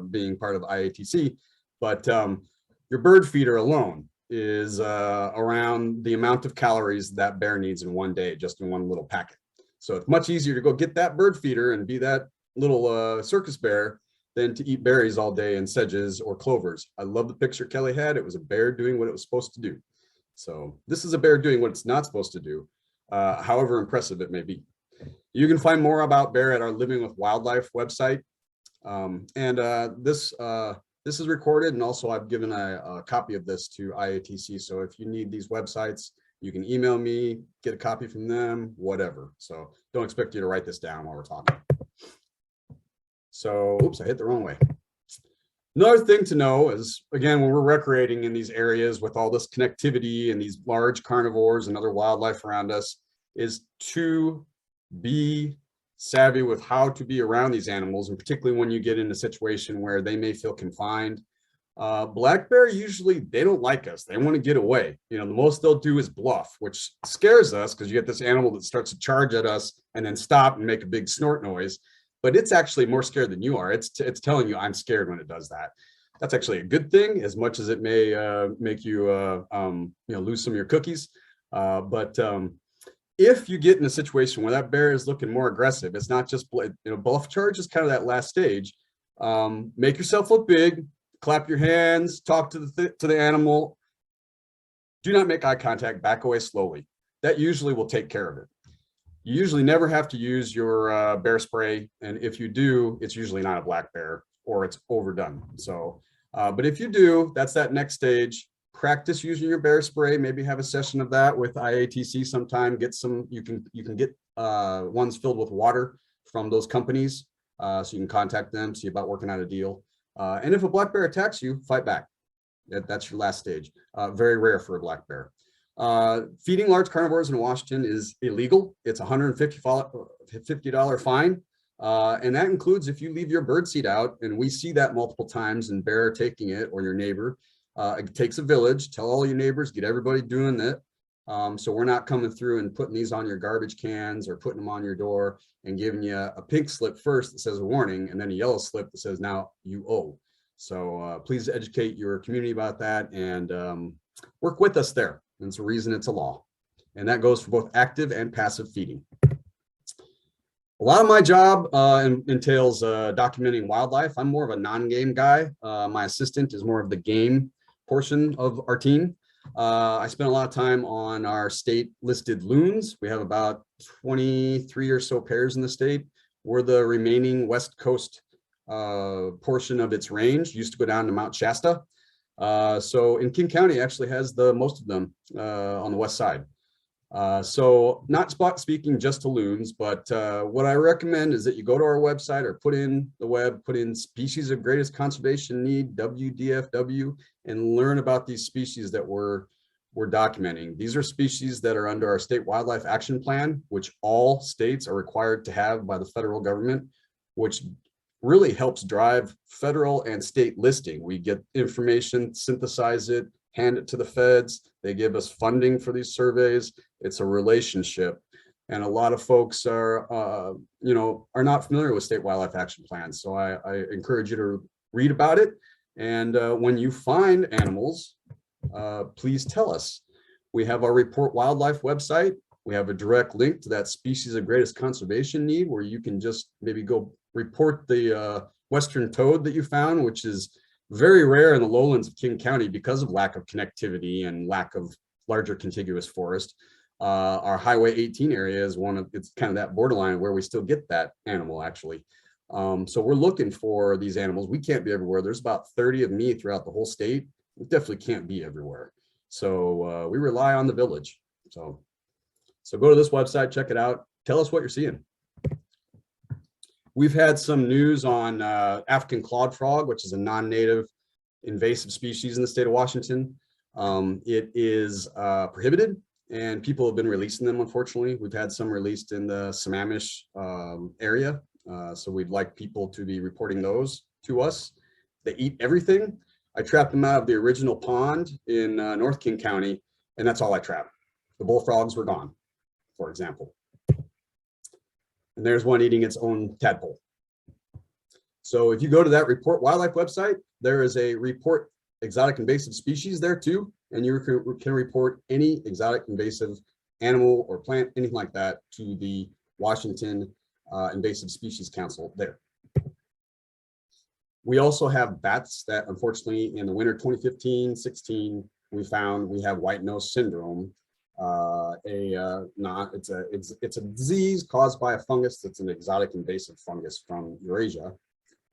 being part of IATC, but your bird feeder alone is around the amount of calories that bear needs in one day, just in one little packet. So it's much easier to go get that bird feeder and be that little circus bear than to eat berries all day in sedges or clovers. I love the picture Kelly had. It was a bear doing what it was supposed to do. So this is a bear doing what it's not supposed to do, however impressive it may be. You can find more about bear at our Living with Wildlife website. This is recorded, and also I've given a copy of this to IATC. So if you need these websites, you can email me, get a copy from them, whatever. So don't expect you to write this down while we're talking. So, oops, I hit the wrong way. Another thing to know is, again, when we're recreating in these areas with all this connectivity and these large carnivores and other wildlife around us, is to be savvy with how to be around these animals, and particularly when you get in a situation where they may feel confined. Black bear, usually they don't like us. They want to get away. You know, the most they'll do is bluff, which scares us because you get this animal that starts to charge at us and then stop and make a big snort noise. But it's actually more scared than you are. It's telling you I'm scared when it does that. That's actually a good thing, as much as it may make you lose some of your cookies. If you get in a situation where that bear is looking more aggressive, it's not just bluff charge is kind of that last stage. Make yourself look big, clap your hands, talk to the animal. Do not make eye contact. Back away slowly. That usually will take care of it. You usually never have to use your bear spray, and if you do, it's usually not a black bear or it's overdone. So, but if you do, that's that next stage. Practice using your bear spray. Maybe have a session of that with IATC sometime. Get some. You can get ones filled with water from those companies, so you can contact them, see about working out a deal. And if a black bear attacks you, fight back. That's your last stage. Very rare for a black bear. Feeding large carnivores in Washington is illegal. It's $150 fine. And that includes if you leave your bird seed out, and we see that multiple times and bear taking it, or your neighbor. It takes a village. Tell all your neighbors, get everybody doing that. So we're not coming through and putting these on your garbage cans or putting them on your door and giving you a pink slip first that says a warning, and then a yellow slip that says now you owe. So please educate your community about that, and work with us there. And it's a reason it's a law. And that goes for both active and passive feeding. A lot of my job entails documenting wildlife. I'm more of a non-game guy. My assistant is more of the game portion of our team. I spend a lot of time on our state listed loons. We have about 23 or so pairs in the state. We're the remaining West Coast portion of its range. Used to go down to Mount Shasta. So in King County actually has the most of them on the west side. So not speaking just to loons, but what I recommend is that you go to our website or put in species of greatest conservation need, WDFW, and learn about these species that we're documenting. These are species that are under our state wildlife action plan, which all states are required to have by the federal government, which really helps drive federal and state listing. We get information, synthesize it, hand it to the feds. They give us funding for these surveys. It's a relationship. And a lot of folks are not familiar with state wildlife action plans. So I encourage you to read about it. And when you find animals, please tell us. We have our Report Wildlife website. We have a direct link to that species of greatest conservation need, where you can just maybe go report the western toad that you found, which is very rare in the lowlands of King County because of lack of connectivity and lack of larger contiguous forest. Our Highway 18 area is it's kind of that borderline where we still get that animal actually. So we're looking for these animals. We can't be everywhere. There's about 30 of me throughout the whole state. We definitely can't be everywhere. So we rely on the village. So So go to this website, check it out. Tell us what you're seeing. We've had some news on African clawed frog, which is a non-native invasive species in the state of Washington. It is prohibited, and people have been releasing them, unfortunately. We've had some released in the Sammamish area, so we'd like people to be reporting those to us. They eat everything. I trapped them out of the original pond in North King County, and that's all I trapped. The bullfrogs were gone, for example. And there's one eating its own tadpole. So if you go to that Report Wildlife website, there is a Report Exotic Invasive Species there too, and you can report any exotic invasive animal or plant, anything like that, to the Washington Invasive Species Council there. We also have bats that, unfortunately, in the winter 2015-16, we found we have white nose syndrome. It's a disease caused by a fungus that's an exotic invasive fungus from Eurasia.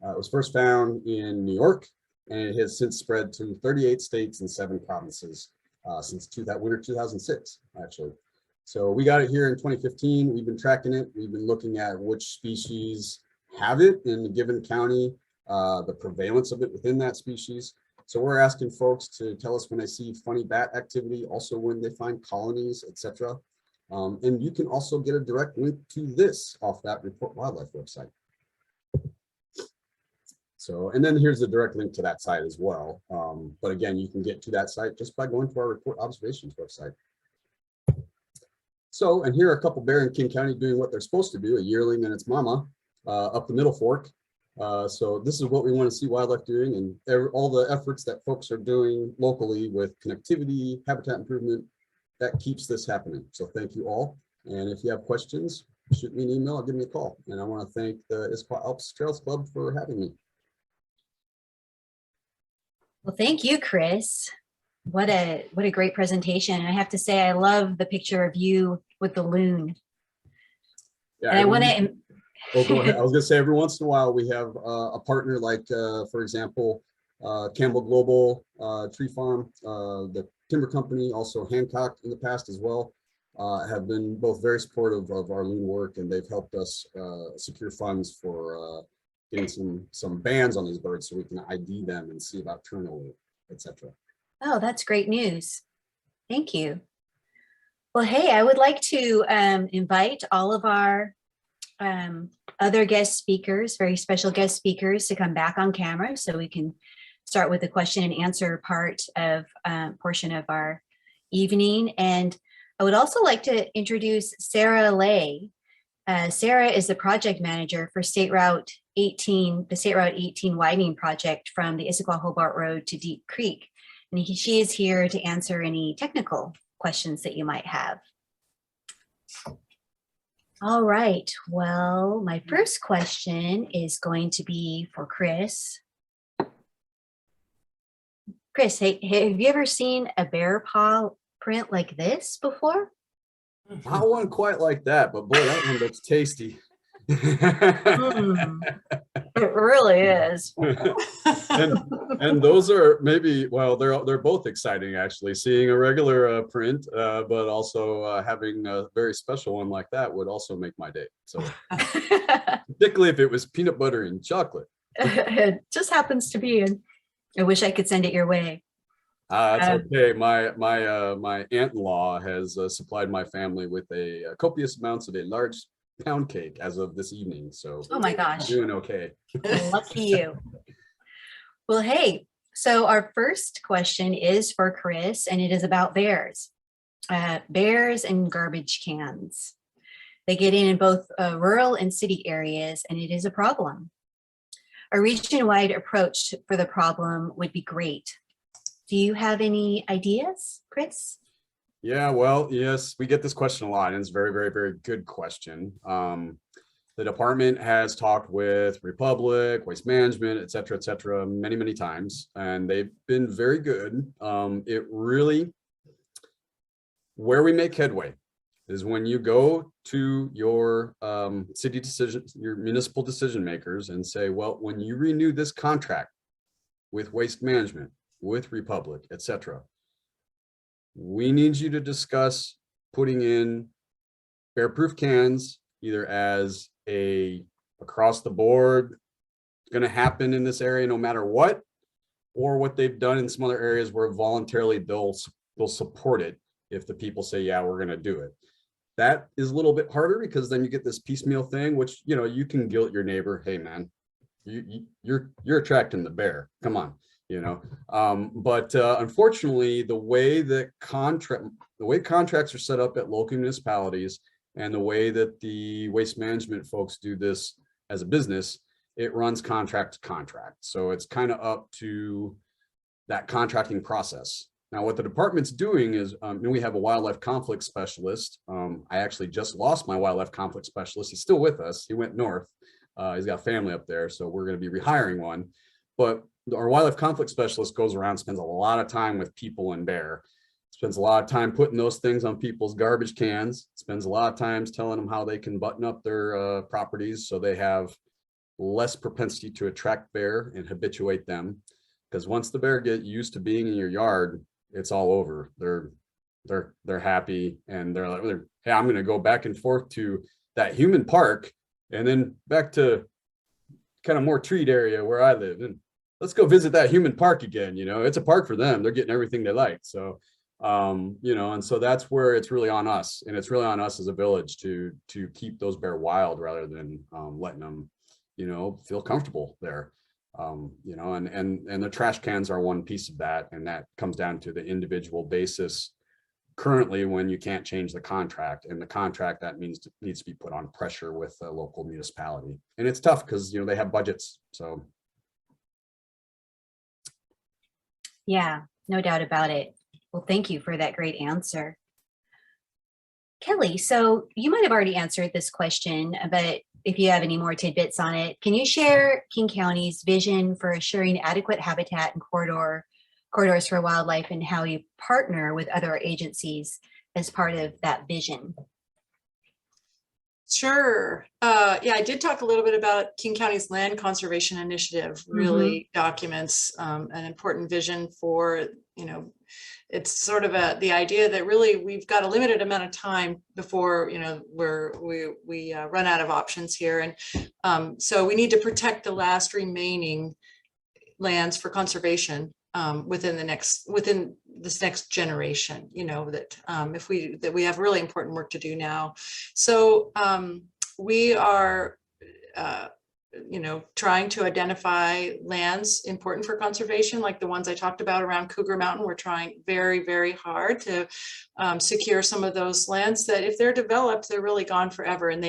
It was first found in New York, and it has since spread to 38 states and 7 provinces since that winter 2006, actually. So we got it here in 2015. We've been tracking it. We've been looking at which species have it in a given county, the prevalence of it within that species. So we're asking folks to tell us when they see funny bat activity, also when they find colonies, etc. And you can also get a direct link to this off that Report Wildlife website. So, and then here's a direct link to that site as well. But again, you can get to that site just by going to our Report Observations website. So, and here are a couple bear in King County doing what they're supposed to do, a yearling and its mama up the Middle Fork. So this is what we want to see wildlife doing, and all the efforts that folks are doing locally with connectivity, habitat improvement, that keeps this happening. So thank you all. And if you have questions, shoot me an email or give me a call. And I want to thank the Issaquah Alps Trails Club for having me. Well, thank you, Chris. What a great presentation. And I have to say, I love the picture of you with the loon. Yeah, and I want to. Oh, go ahead. I was going to say, every once in a while, we have a partner like, for example, Campbell Global Tree Farm, the timber company, also Hancock in the past as well, have been both very supportive of our loon work, and they've helped us secure funds for getting some bans on these birds so we can ID them and see about turnover, etc. Oh, that's great news. Thank you. Well, hey, I would like to invite all of our other guest speakers, very special guest speakers, to come back on camera so we can start with the question and answer portion of our evening. And I would also like to introduce Sarah Lay. Sarah is the project manager for State Route 18, the State Route 18 widening project from the Issaquah Hobart Road to Deep Creek. And she is here to answer any technical questions that you might have. All right, well, my first question is going to be for Chris. Chris, hey, have you ever seen a bear paw print like this before? Not one quite like that, but boy, that one looks tasty. It really is. and those are maybe, well, they're both exciting actually. Seeing a regular print, but also having a very special one like that would also make my day. So particularly if it was peanut butter and chocolate. It just happens to be, and I wish I could send it your way. That's okay. My aunt-in-law has supplied my family with a copious amounts of a large pound cake as of this evening. So oh my gosh, doing okay. Lucky you. Well, hey, so our first question is for Chris, and it is about bears. Bears and garbage cans. They get in both rural and city areas, and it is a problem. A region-wide approach for the problem would be great. Do you have any ideas, Chris? Yeah, well, yes, we get this question a lot, and it's a very, very, very good question. The department has talked with Republic, Waste Management, et cetera, many, many times, and they've been very good. It really, where we make headway is when you go to your city decisions, your municipal decision makers, and say, well, when you renew this contract with Waste Management, with Republic, et cetera, we need you to discuss putting in bear-proof cans, either as a across the board, going to happen in this area no matter what, or what they've done in some other areas where voluntarily they'll support it if the people say, yeah, we're going to do it. That is a little bit harder because then you get this piecemeal thing, which, you know, you can guilt your neighbor. Hey, man, you're attracting the bear. Come on, you know. But unfortunately, the way contracts are set up at local municipalities and the way that the waste management folks do this as a business, it runs contract to contract. So it's kind of up to that contracting process. Now, what the department's doing is, we have a wildlife conflict specialist. I actually just lost my wildlife conflict specialist. He's still with us. He went north. He's got family up there, so we're going to be rehiring one. But our wildlife conflict specialist goes around, spends a lot of time with people and bear, spends a lot of time putting those things on people's garbage cans, spends a lot of times telling them how they can button up their properties so they have less propensity to attract bear and habituate them. Because once the bear get used to being in your yard, it's all over. They're happy, and they're like, hey, I'm going to go back and forth to that human park and then back to kind of more treat area where I live, and let's go visit that human park again. You know, it's a park for them. They're getting everything they like. So, you know, and so that's where it's really on us, and it's really on us as a village to keep those bear wild rather than letting them, you know, feel comfortable there. You know, and the trash cans are one piece of that, and that comes down to the individual basis currently when you can't change the contract, and the contract that means needs to be put on pressure with the local municipality, and it's tough because, you know, they have budgets. So Yeah, no doubt about it. Well, thank you for that great answer. Kelly, so you might have already answered this question, but if you have any more tidbits on it, can you share King County's vision for assuring adequate habitat and corridors for wildlife, and how you partner with other agencies as part of that vision? Sure. Yeah, I did talk a little bit about King County's land conservation initiative. Really documents an important vision for, you know, it's sort of the idea that really we've got a limited amount of time before, you know, we run out of options here, and so we need to protect the last remaining lands for conservation within this next generation. You know, that that we have really important work to do now. So we are you know, trying to identify lands important for conservation, like the ones I talked about around Cougar Mountain. We're trying very, very hard to secure some of those lands that, if they're developed, they're really gone forever. And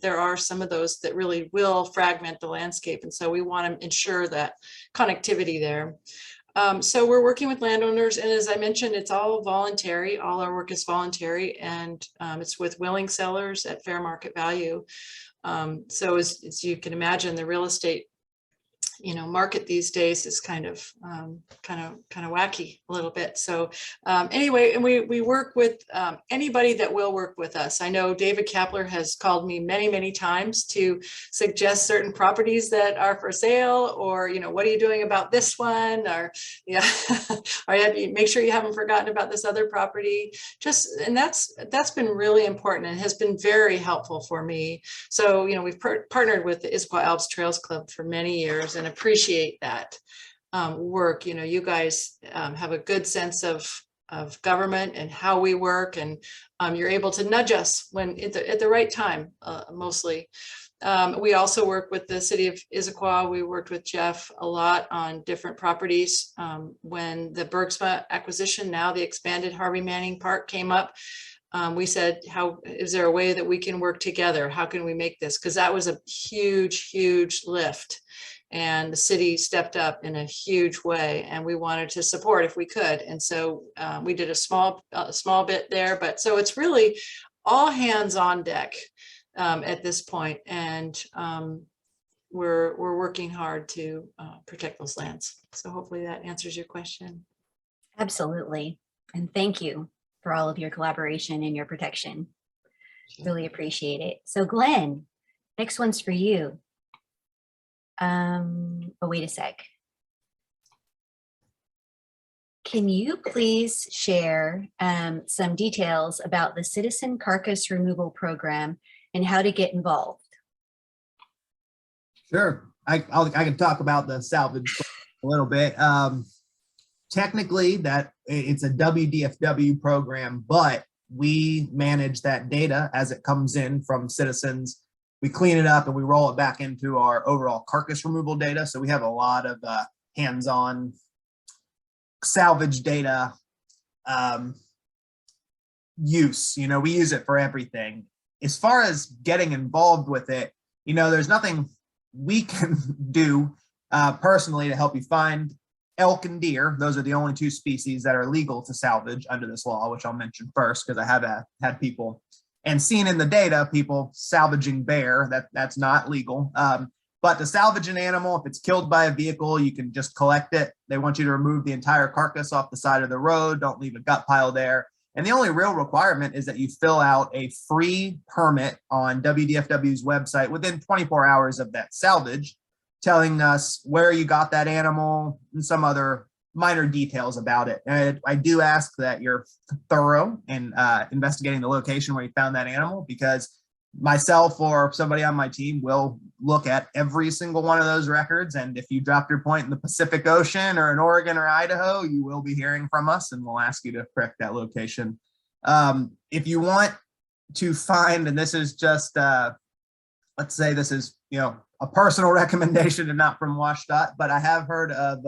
there are some of those that really will fragment the landscape. And so we want to ensure that connectivity there. So we're working with landowners, and as I mentioned, it's all voluntary. All our work is voluntary, and it's with willing sellers at fair market value. So as you can imagine, the real estate, you know, market these days is kind of wacky a little bit. So anyway, and we work with anybody that will work with us. I know David Kapler has called me many times to suggest certain properties that are for sale, or, you know, what are you doing about this one, or yeah, or make sure you haven't forgotten about this other property. And that's been really important and has been very helpful for me. So, you know, we've partnered with the Issaquah Alps Trails Club for many years, and appreciate that work. You know, you guys have a good sense of government and how we work, and you're able to nudge us when at the right time, mostly. We also work with the city of Issaquah. We worked with Jeff a lot on different properties. When the Bergsma acquisition, now the expanded Harvey Manning Park, came up, we said, is there a way that we can work together? How can we make this? Because that was a huge lift. And the city stepped up in a huge way, and we wanted to support if we could. And so we did a small bit there, but so it's really all hands on deck at this point. And we're working hard to protect those lands. So hopefully that answers your question. Absolutely. And thank you for all of your collaboration and your protection. Really appreciate it. So Glen, next one's for you. Oh, wait a sec. can you please share some details about the Citizen Carcass Removal Program and how to get involved? Sure. I can talk about the salvage a little bit. Technically, that it's a WDFW program, but we manage that data as it comes in from citizens. We clean it up and we roll it back into our overall carcass removal data. So we have a lot of hands-on salvage data use. We use it for everything. As far as getting involved with it, there's nothing we can do personally to help you find elk and deer. Those are the only two species that are legal to salvage under this law, which I'll mention first because I have had people and seen in the data people salvaging bear. That's not legal. But to salvage an animal, if it's killed by a vehicle, you can just collect it. They want you to remove the entire carcass off the side of the road. Don't leave a gut pile there. And the only real requirement is that you fill out a free permit on WDFW's website within 24 hours of that salvage, telling us where you got that animal and some other minor details about it. And I do ask that you're thorough in investigating the location where you found that animal, because myself or somebody on my team will look at every single one of those records. And if you drop your point in the Pacific Ocean or in Oregon or Idaho, you will be hearing from us and we'll ask you to correct that location. If you want to find, and this is just, let's say this is, a personal recommendation and not from WSDOT, but I have heard of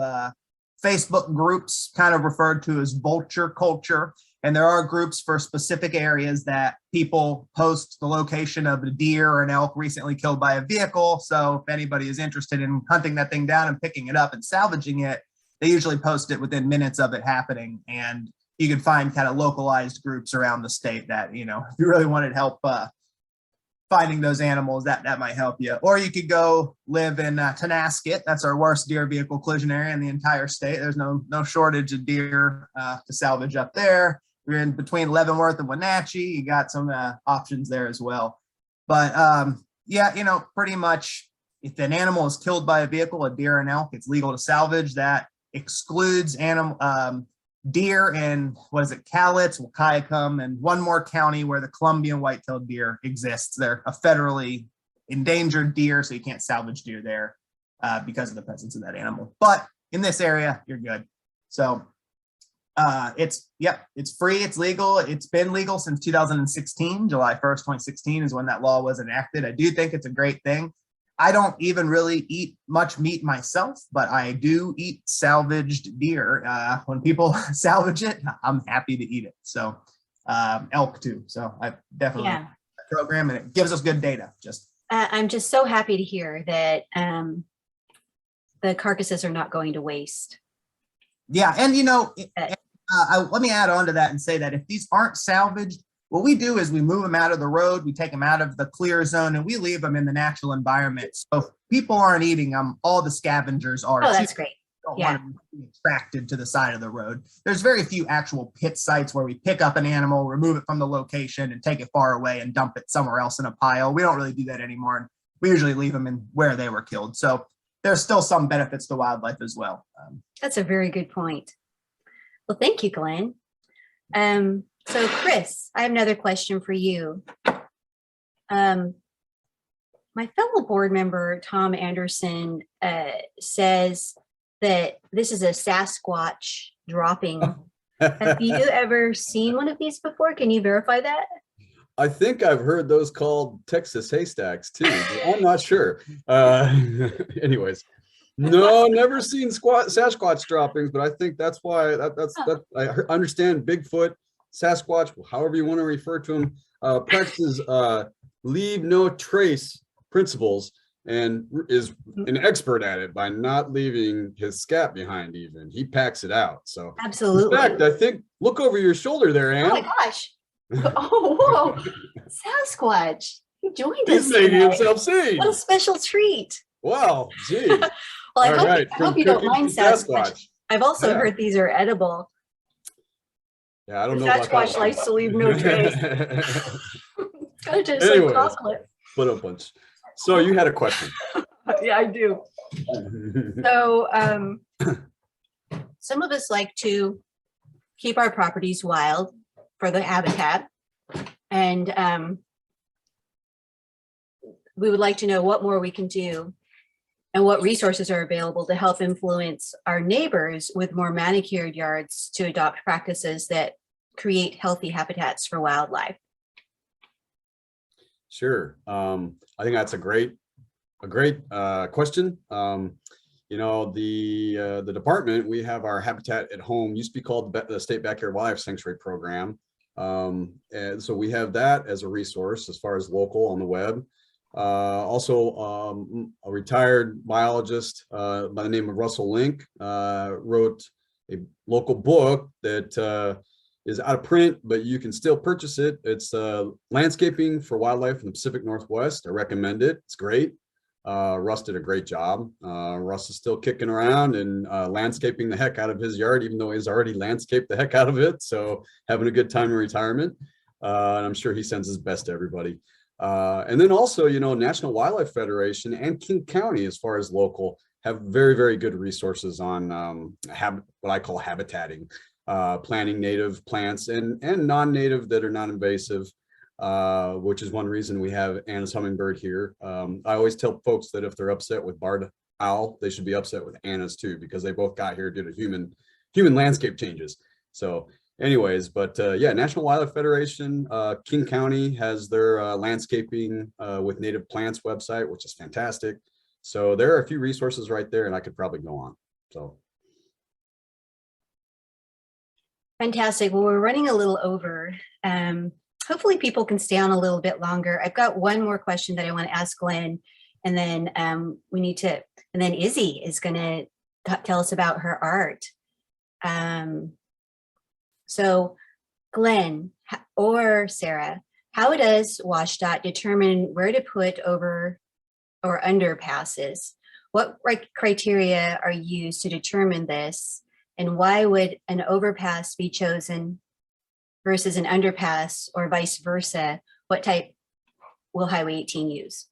Facebook groups kind of referred to as Vulture Culture. And there are groups for specific areas that people post the location of a deer or an elk recently killed by a vehicle. So if anybody is interested in hunting that thing down and picking it up and salvaging it, they usually post it within minutes of it happening. And you can find kind of localized groups around the state that, if you really wanted help finding those animals, that might help you. Or you could go live in Tonasket. That's our worst deer vehicle collision area in the entire state. There's no shortage of deer to salvage up there. You're in between Leavenworth and Wenatchee. You got some options there as well. But yeah, pretty much if an animal is killed by a vehicle, a deer or an elk, it's legal to salvage. That excludes deer in, Kalisz, Wahkiakum, and one more county where the Columbian white-tailed deer exists. They're a federally endangered deer, so you can't salvage deer there because of the presence of that animal. But in this area, you're good. So it's free, it's legal. It's been legal since 2016. July 1st, 2016 is when that law was enacted. I do think it's a great thing. I don't even really eat much meat myself, but I do eat salvaged deer. When people salvage it, I'm happy to eat it. So elk too. So I definitely like the program, and it gives us good data. I'm just so happy to hear that the carcasses are not going to waste. Yeah, and let me add on to that and say that if these aren't salvaged, what we do is we move them out of the road, we take them out of the clear zone, and we leave them in the natural environment. So if people aren't eating them, all the scavengers are. Oh, that's great. Don't want to be attracted to the side of the road. There's very few actual pit sites where we pick up an animal, remove it from the location, and take it far away and dump it somewhere else in a pile. We don't really do that anymore. We usually leave them in where they were killed. So there's still some benefits to wildlife as well. That's a very good point. Well, thank you, Glenn. So Chris, I have another question for you. My fellow board member, Tom Anderson, says that this is a Sasquatch dropping. Have you ever seen one of these before? Can you verify that? I think I've heard those called Texas haystacks too. I'm not sure. Anyways, no, never seen Sasquatch droppings, but I think that's why I understand Bigfoot, Sasquatch, however you want to refer to him, practices leave no trace principles and is an expert at it by not leaving his scat behind. Even he packs it out. So absolutely. In fact, I think look over your shoulder there, Ann. Oh my gosh! Oh whoa! Sasquatch, he joined us. He's making himself seen. What a special treat! Wow, gee. Well, I hope you don't mind Sasquatch. I've also heard these are edible. Yeah, I don't know about that. Sasquatch likes to leave no trace. It's kind of just like chocolate. Put a bunch. So you had a question. Yeah, I do. So some of us like to keep our properties wild for the habitat. And we would like to know what more we can do and what resources are available to help influence our neighbors with more manicured yards to adopt practices that create healthy habitats for wildlife. Sure. I think that's a great question. You know, the department, we have our Habitat at Home, used to be called the State Backyard Wildlife Sanctuary Program. And so we have that as a resource as far as local on the web. Also, a retired biologist by the name of Russell Link wrote a local book that is out of print, but you can still purchase it. It's Landscaping for Wildlife in the Pacific Northwest. I recommend it. It's great. Russ did a great job. Russ is still kicking around and landscaping the heck out of his yard, even though he's already landscaped the heck out of it. So having a good time in retirement. And I'm sure he sends his best to everybody. And then also, you know, National Wildlife Federation and King County, as far as local, have very, very good resources on what I call habitating, planting native plants and non-native that are non-invasive. Which is one reason we have Anna's Hummingbird here. I always tell folks that if they're upset with Barred Owl, they should be upset with Anna's too, because they both got here due to human landscape changes. So anyways, but yeah, National Wildlife Federation, King County has their landscaping with native plants website, which is fantastic. So there are a few resources right there, and I could probably go on. So. Fantastic. Well, we're running a little over. Hopefully people can stay on a little bit longer. I've got one more question that I want to ask Glen, and then and then Izzy is going to tell us about her art. So Glen or Sarah, how does WashDOT determine where to put over or underpasses? What criteria are used to determine this? And why would an overpass be chosen versus an underpass, or vice versa? What type will Highway 18 use?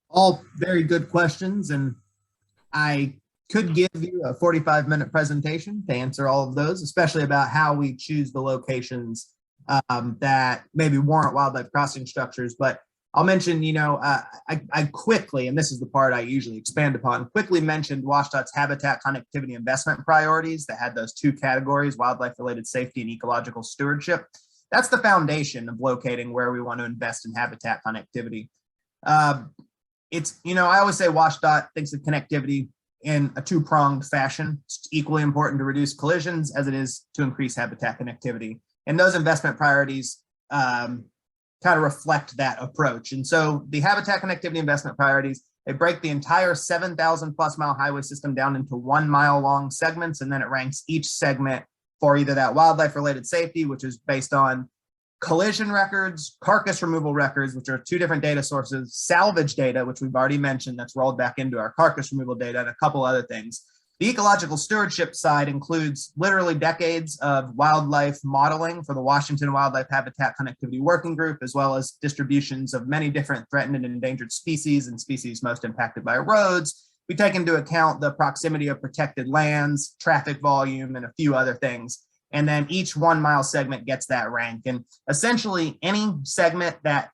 All very good questions, and I could give you a 45-minute presentation to answer all of those, especially about how we choose the locations that maybe warrant wildlife crossing structures. But I'll mention, you know, I quickly, and this is the part I usually expand upon, quickly mentioned WashDOT's habitat connectivity investment priorities that had those two categories, wildlife-related safety and ecological stewardship. That's the foundation of locating where we want to invest in habitat connectivity. It's, you know, I always say WashDOT thinks of connectivity in a two-pronged fashion. It's equally important to reduce collisions as it is to increase habitat connectivity. And those investment priorities kind of reflect that approach. And so the habitat connectivity investment priorities, they break the entire 7,000 plus mile highway system down into 1 mile long segments. And then it ranks each segment for either that wildlife related safety, which is based on collision records, carcass removal records, which are two different data sources, salvage data, which we've already mentioned, that's rolled back into our carcass removal data, and a couple other things. The ecological stewardship side includes literally decades of wildlife modeling for the Washington Wildlife Habitat Connectivity Working Group, as well as distributions of many different threatened and endangered species and species most impacted by roads. We take into account the proximity of protected lands, traffic volume, and a few other things. And then each 1 mile segment gets that rank. And essentially any segment that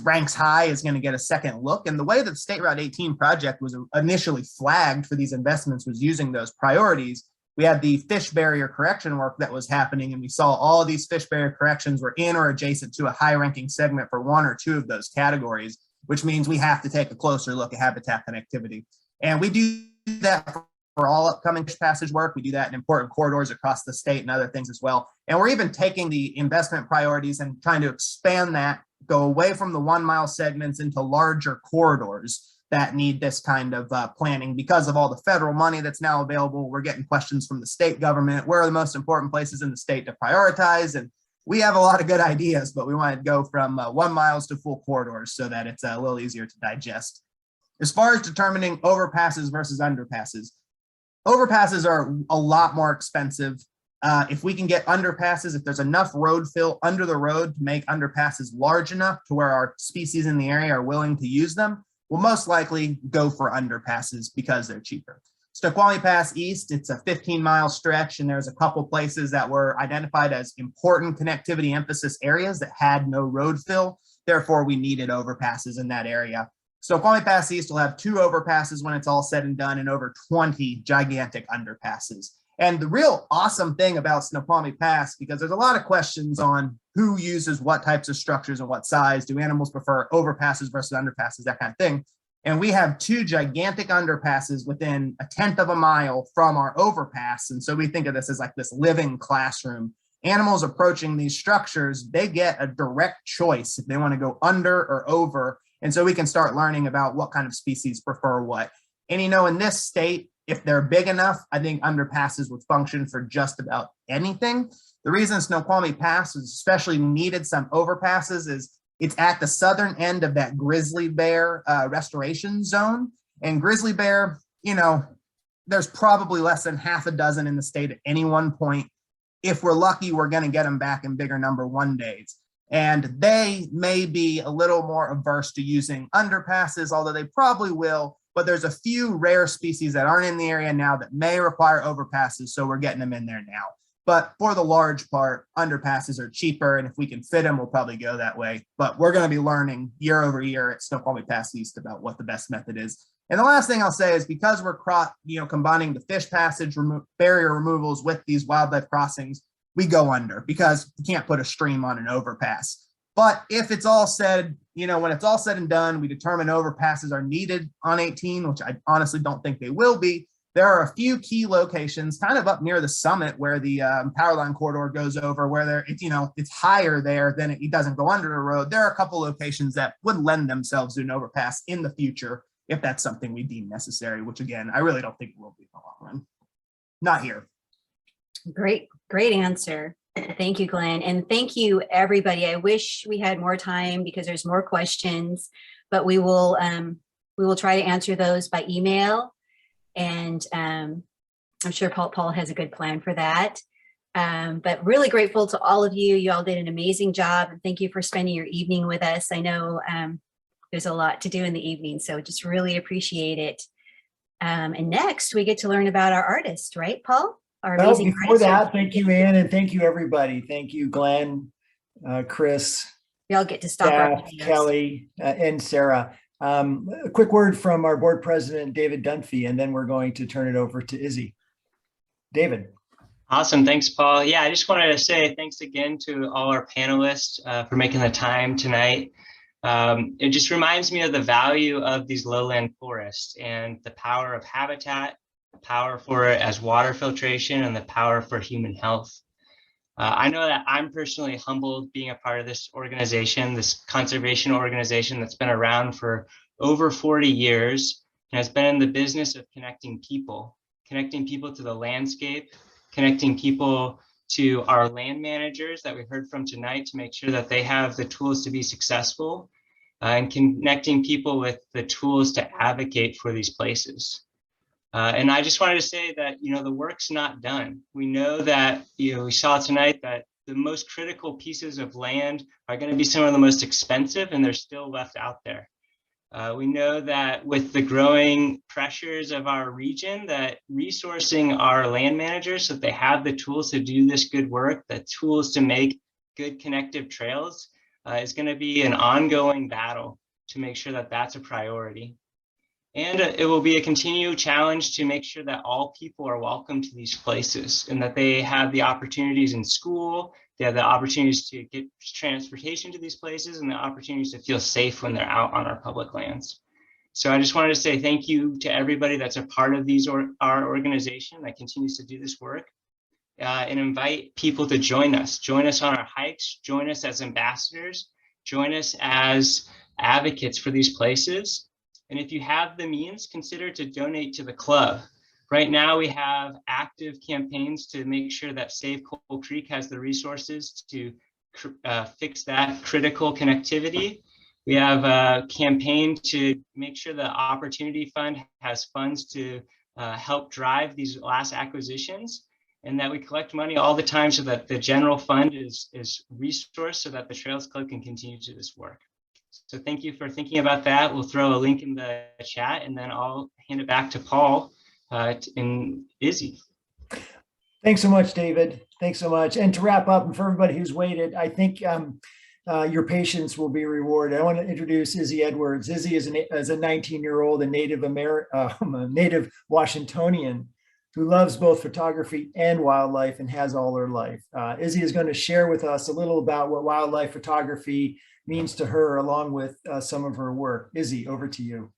ranks high is going to get a second look. And the way that the State Route 18 project was initially flagged for these investments was using those priorities. We had the fish barrier correction work that was happening, and we saw all of these fish barrier corrections were in or adjacent to a high ranking segment for one or two of those categories, which means we have to take a closer look at habitat connectivity. And we do that for all upcoming passage work. We do that in important corridors across the state and other things as well. And we're even taking the investment priorities and trying to expand that, go away from the 1 mile segments into larger corridors that need this kind of planning because of all the federal money that's now available. We're getting questions from the state government. Where are the most important places in the state to prioritize? And we have a lot of good ideas, but we want to go from 1 miles to full corridors so that it's a little easier to digest. As far as determining overpasses versus underpasses, overpasses are a lot more expensive. If we can get underpasses, if there's enough road fill under the road to make underpasses large enough to where our species in the area are willing to use them, we'll most likely go for underpasses because they're cheaper. Snoqualmie Pass East, it's a 15-mile stretch, and there's a couple places that were identified as important connectivity emphasis areas that had no road fill. Therefore, we needed overpasses in that area. Snoqualmie Pass East will have 2 overpasses when it's all said and done, and over 20 gigantic underpasses. And the real awesome thing about Snoqualmie Pass, because there's a lot of questions on who uses what types of structures and what size, do animals prefer overpasses versus underpasses, that kind of thing. And we have 2 gigantic underpasses within a 1/10 of a mile from our overpass. And so we think of this as like this living classroom. Animals approaching these structures, they get a direct choice if they want to go under or over. And so we can start learning about what kind of species prefer what. And in this state, if they're big enough, I think underpasses would function for just about anything. The reason Snoqualmie Pass has especially needed some overpasses is it's at the southern end of that grizzly bear restoration zone. And grizzly bear, there's probably less than half a dozen in the state at any one point. If we're lucky, we're going to get them back in bigger number one days. And they may be a little more averse to using underpasses, although they probably will. But there's a few rare species that aren't in the area now that may require overpasses, so we're getting them in there now. But for the large part, underpasses are cheaper, and if we can fit them, we'll probably go that way. But we're going to be learning year over year at Snoqualmie Pass East about what the best method is. And the last thing I'll say is because we're combining the fish passage barrier removals with these wildlife crossings, we go under because you can't put a stream on an overpass. But if it's all said, when it's all said and done, we determine overpasses are needed on 18, which I honestly don't think they will be. There are a few key locations kind of up near the summit where the power line corridor goes over, where it's higher there than it doesn't go under the road. There are a couple locations that would lend themselves to an overpass in the future if that's something we deem necessary, which again, I really don't think it will be in the long run. Not here. Great answer. Thank you, Glenn. And thank you, everybody. I wish we had more time because there's more questions, but we will try to answer those by email. And I'm sure Paul has a good plan for that. But really grateful to all of you. You all did an amazing job. And thank you for spending your evening with us. I know there's a lot to do in the evening, so just really appreciate it. And next, we get to learn about our artist, right, Paul? Well, before that, thank you, Ann, and thank you, everybody. Thank you, Glenn, Chris. We all get to stop our videos. Kelly, and Sarah. A quick word from our board president, David Dunphy, and then we're going to turn it over to Izzy. David. Awesome. Thanks, Paul. Yeah, I just wanted to say thanks again to all our panelists for making the time tonight. It just reminds me of the value of these lowland forests and the power of habitat, the power for it as water filtration, and the power for human health. I know that I'm personally humbled being a part of this organization, this conservation organization that's been around for over 40 years and has been in the business of connecting people to the landscape, connecting people to our land managers that we heard from tonight to make sure that they have the tools to be successful, and connecting people with the tools to advocate for these places. And I just wanted to say that, the work's not done. We know that, we saw tonight that the most critical pieces of land are going to be some of the most expensive, and they're still left out there. We know that with the growing pressures of our region, that resourcing our land managers so that they have the tools to do this good work, the tools to make good connective trails, is going to be an ongoing battle to make sure that that's a priority. And it will be a continued challenge to make sure that all people are welcome to these places and that they have the opportunities in school, they have the opportunities to get transportation to these places, and the opportunities to feel safe when they're out on our public lands. So I just wanted to say thank you to everybody that's a part of our organization that continues to do this work, and invite people to join us on our hikes, join us as ambassadors, join us as advocates for these places. And if you have the means, consider to donate to the club. Right now, we have active campaigns to make sure that Save Coal Creek has the resources to fix that critical connectivity. We have a campaign to make sure the Opportunity Fund has funds to help drive these last acquisitions, and that we collect money all the time so that the general fund is resourced so that the Trails Club can continue to do this work. So thank you for thinking about that. We'll throw a link in the chat, and then I'll hand it back to Paul in Izzy. Thanks so much, David. Thanks so much. And to wrap up, and for everybody who's waited, I think your patience will be rewarded. I want to introduce Izzy Edwards. Izzy is a 19-year-old and native Washingtonian who loves both photography and wildlife and has all her life. Izzy is going to share with us a little about what wildlife photography means to her, along with some of her work. Izzy, over to you.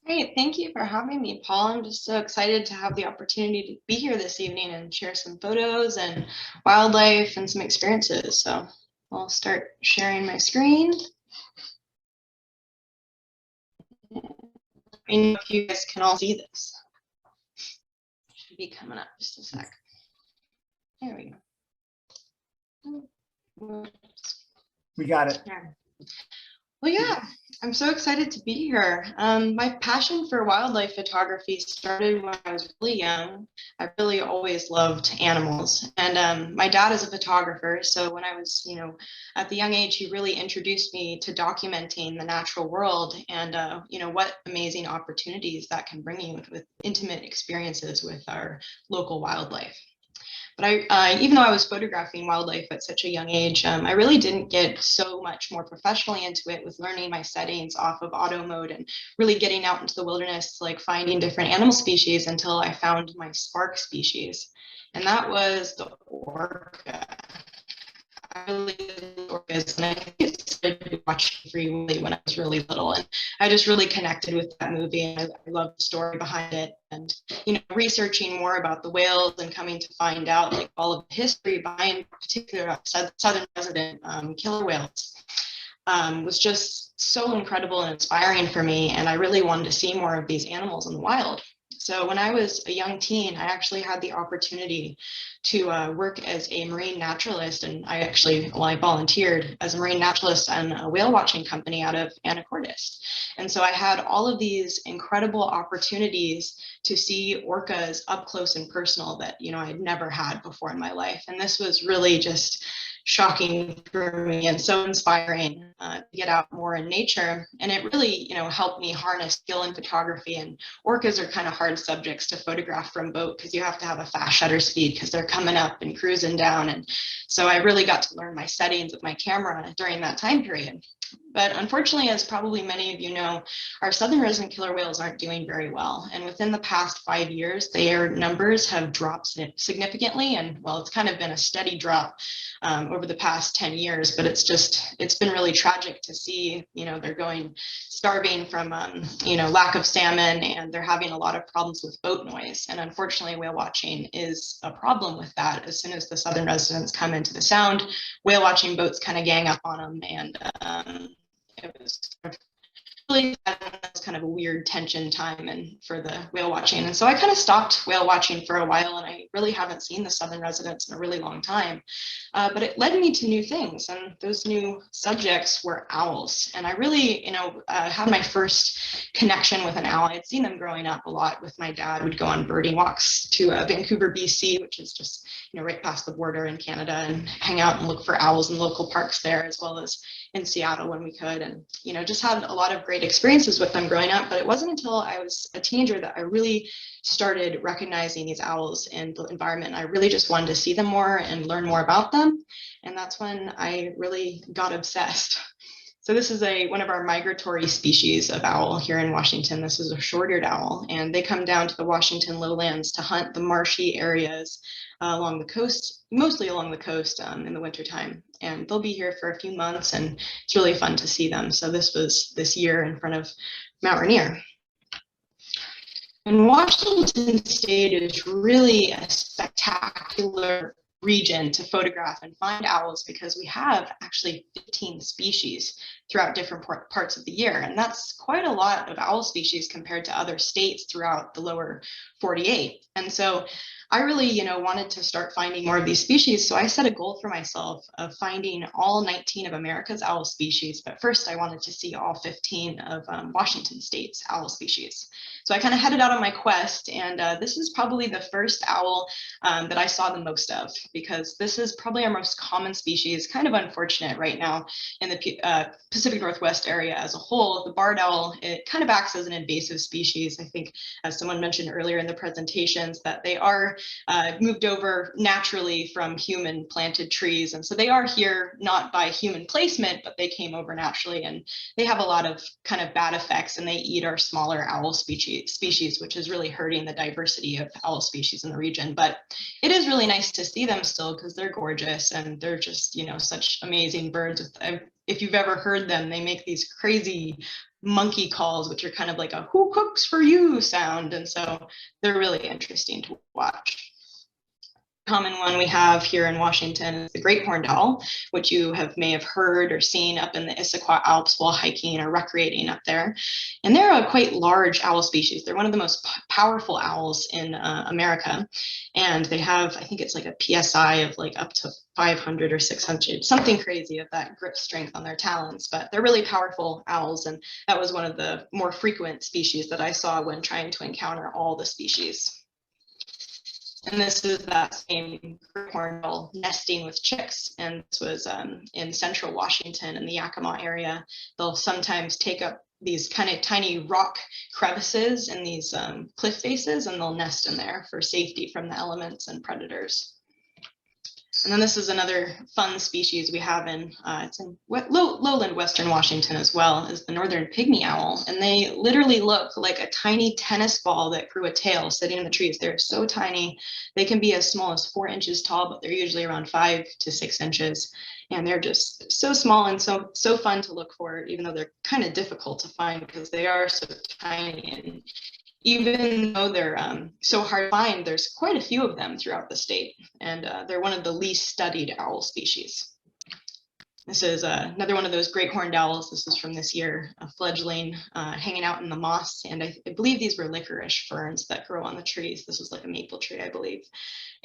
Great, thank you for having me, Paul. I'm just so excited to have the opportunity to be here this evening and share some photos and wildlife and some experiences. So I'll start sharing my screen. If you guys can all see this. Should be coming up just a sec. There we go. We got it. Well, yeah, I'm so excited to be here. My passion for wildlife photography started when I was really young. I really always loved animals, and my dad is a photographer. So when I was, at the young age, he really introduced me to documenting the natural world and, what amazing opportunities that can bring you with intimate experiences with our local wildlife. But even though I was photographing wildlife at such a young age, I really didn't get so much more professionally into it with learning my settings off of auto mode and really getting out into the wilderness, like finding different animal species until I found my spark species. And that was the orca. I really orcas, and I started watching Free Willy when I was really little, and I just really connected with that movie, and I love the story behind it. And researching more about the whales and coming to find out like all of the history behind particular southern resident killer whales was just so incredible and inspiring for me, and I really wanted to see more of these animals in the wild. So when I was a young teen, I actually had the opportunity to work as a marine naturalist, and I volunteered as a marine naturalist on a whale watching company out of Anacortes. And so I had all of these incredible opportunities to see orcas up close and personal that, I had never had before in my life. And this was really just shocking for me and so inspiring to get out more in nature. And it really, helped me harness skill in photography. And orcas are kind of hard subjects to photograph from boat because you have to have a fast shutter speed because they're coming up and cruising down. And so I really got to learn my settings with my camera during that time period. But unfortunately, as probably many of you know, our southern resident killer whales aren't doing very well. And within the past 5 years, their numbers have dropped significantly. And well, it's kind of been a steady drop over the past 10 years, but it's been really tragic to see, they're going starving from, lack of salmon, and they're having a lot of problems with boat noise. And unfortunately, whale watching is a problem with that. As soon as the southern residents come into the sound, whale watching boats kind of gang up on them, and it was really kind of a weird tension time and for the whale watching. And so I kind of stopped whale watching for a while, and I really haven't seen the southern residents in a really long time. But it led me to new things, and those new subjects were owls. And I really, had my first connection with an owl. I'd seen them growing up a lot with my dad. We'd go on birding walks to Vancouver, BC, which is just, right past the border in Canada, and hang out and look for owls in local parks there, as well as in Seattle when we could, and just had a lot of great experiences with them growing up. But it wasn't until I was a teenager that I really started recognizing these owls in the environment. I really just wanted to see them more and learn more about them, and that's when I really got obsessed. So this is one of our migratory species of owl here in Washington. This is a short-eared owl, and they come down to the Washington lowlands to hunt the marshy areas along the coast, mostly along the coast in the wintertime. And they'll be here for a few months, and it's really fun to see them. So this was this year in front of Mount Rainier. And Washington State is really a spectacular region to photograph and find owls because we have actually 15 species throughout different parts of the year. And that's quite a lot of owl species compared to other states throughout the lower 48. And so I really, wanted to start finding more of these species. So I set a goal for myself of finding all 19 of America's owl species. But first, I wanted to see all 15 of Washington State's owl species. So I kind of headed out on my quest, and this is probably the first owl that I saw the most of, because this is probably our most common species. Kind of unfortunate right now in the Pacific Northwest area as a whole. The barred owl, it kind of acts as an invasive species. I think, as someone mentioned earlier in the presentations, that they are moved over naturally from human planted trees. And so they are here not by human placement, but they came over naturally, and they have a lot of kind of bad effects, and they eat our smaller owl species, which is really hurting the diversity of owl species in the region. But it is really nice to see them still, because they're gorgeous and they're just, such amazing birds. If you've ever heard them, they make these crazy monkey calls, which are kind of like a "who cooks for you" sound. And so they're really interesting to watch. Common one we have here in Washington is the great horned owl, which you may have heard or seen up in the Issaquah Alps while hiking or recreating up there. And they're a quite large owl species. They're one of the most powerful owls in America. And they have, I think it's like a PSI of like up to 500 or 600, something crazy of that grip strength on their talons. But they're really powerful owls. And that was one of the more frequent species that I saw when trying to encounter all the species. And this is that same great horned owl nesting with chicks. And this was in central Washington in the Yakima area. They'll sometimes take up these kind of tiny rock crevices in these cliff faces, and they'll nest in there for safety from the elements and predators. And then this is another fun species we have it's in lowland Western Washington as well, is the northern Pygmy Owl. And they literally look like a tiny tennis ball that grew a tail sitting in the trees. They're so tiny. They can be as small as 4 inches tall, but they're usually around 5 to 6 inches. And they're just so small and so fun to look for, even though they're kind of difficult to find because they are so tiny. And even though they're so hard to find, there's quite a few of them throughout the state, and they're one of the least studied owl species. This is another one of those great horned owls. This is from this year, a fledgling hanging out in the moss. And I believe these were licorice ferns that grow on the trees. This was like a maple tree, I believe.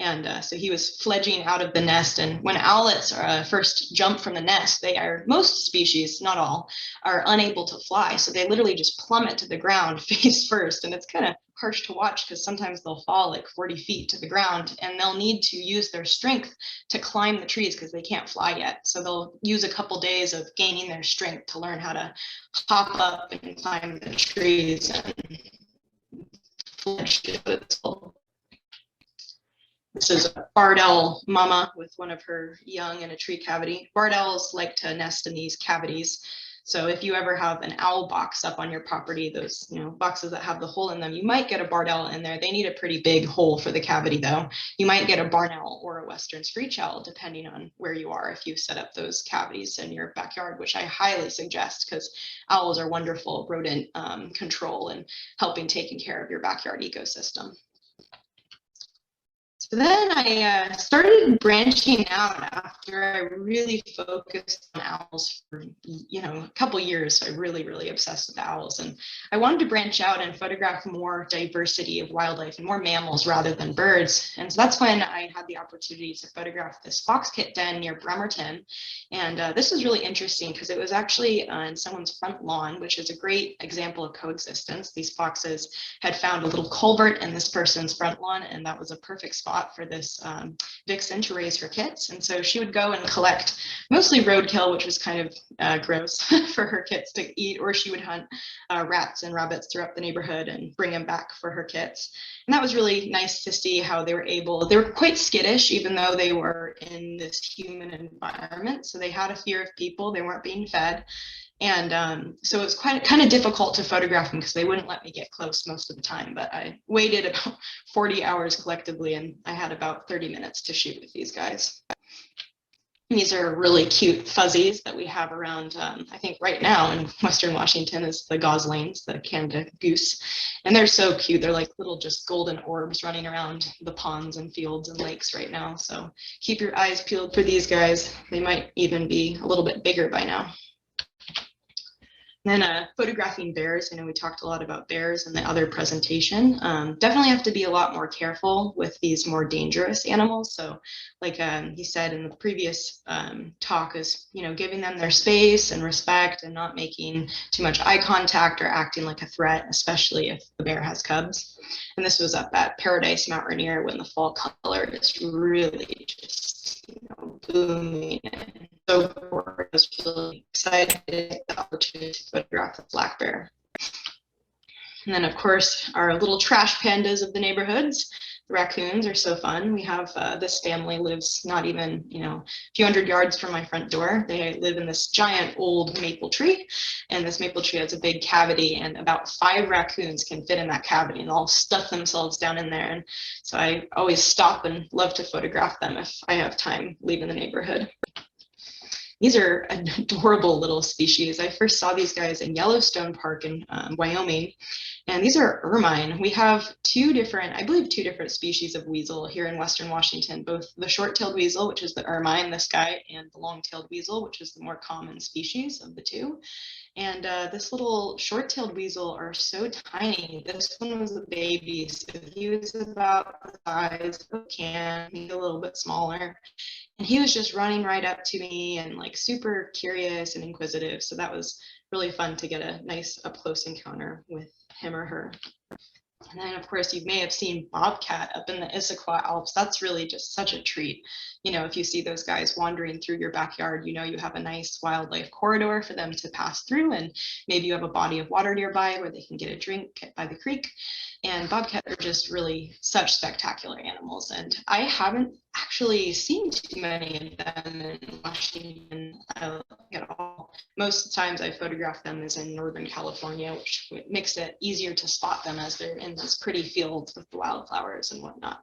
And so he was fledging out of the nest. And when owlets first jump from the nest, most species, not all, are unable to fly. So they literally just plummet to the ground face first. And it's kind of harsh to watch because sometimes they'll fall like 40 feet to the ground, and they'll need to use their strength to climb the trees because they can't fly yet. So they'll use a couple days of gaining their strength to learn how to hop up and climb the trees and fledge to its full. This is a barred owl mama with one of her young in a tree cavity. Barred owls like to nest in these cavities. So if you ever have an owl box up on your property, those boxes that have the hole in them, you might get a barred owl in there. They need a pretty big hole for the cavity though. You might get a barn owl or a western screech owl, depending on where you are, if you set up those cavities in your backyard, which I highly suggest because owls are wonderful rodent control and helping taking care of your backyard ecosystem. So then I started branching out after I really focused on owls for a couple years. So I really obsessed with owls, and I wanted to branch out and photograph more diversity of wildlife and more mammals rather than birds. And so that's when I had the opportunity to photograph this fox kit den near Bremerton. And this was really interesting because it was actually in someone's front lawn, which is a great example of coexistence. These foxes had found a little culvert in this person's front lawn, and that was a perfect spot for this vixen to raise her kits. And so she would go and collect mostly roadkill, which was kind of gross for her kits to eat, or she would hunt rats and rabbits throughout the neighborhood and bring them back for her kits. And that was really nice to see how they were quite skittish, even though they were in this human environment. So they had a fear of people, they weren't being fed. And so it was kind of difficult to photograph them because they wouldn't let me get close most of the time. But I waited about 40 hours collectively, and I had about 30 minutes to shoot with these guys. These are really cute fuzzies that we have around, I think right now in Western Washington is the goslings, the Canada goose. And they're so cute. They're like little just golden orbs running around the ponds and fields and lakes right now. So keep your eyes peeled for these guys. They might even be a little bit bigger by now. Then photographing bears. I know we talked a lot about bears in the other presentation. Definitely have to be a lot more careful with these more dangerous animals. So like he said in the previous talk is, giving them their space and respect and not making too much eye contact or acting like a threat, especially if the bear has cubs. And this was up at Paradise Mount Rainier when the fall color is really just, booming. And so I was really excited to get the opportunity to photograph the black bear. And then, of course, our little trash pandas of the neighborhoods. The raccoons are so fun. We have this family lives not even, a few hundred yards from my front door. They live in this giant old maple tree, and this maple tree has a big cavity, and about 5 raccoons can fit in that cavity and all stuff themselves down in there. And so I always stop and love to photograph them if I have time leaving the neighborhood. These are an adorable little species. I first saw these guys in Yellowstone Park in Wyoming, and these are ermine. We have two different species of weasel here in Western Washington, both the short-tailed weasel, which is the ermine, this guy, and the long-tailed weasel, which is the more common species of the two. And this little short-tailed weasel are so tiny. This one was a baby, so he was about the size of a can, maybe a little bit smaller. And he was just running right up to me and like super curious and inquisitive. So that was really fun to get a nice up close encounter with him or her. And then, of course, you may have seen bobcat up in the Issaquah Alps. That's really just such a treat. If you see those guys wandering through your backyard, you have a nice wildlife corridor for them to pass through, and maybe you have a body of water nearby where they can get a drink by the creek. And bobcat are just really such spectacular animals. And I haven't actually seen too many of them in Washington at all. Most of the times I photograph them is in Northern California, which makes it easier to spot them as they're in these pretty fields with the wildflowers and whatnot.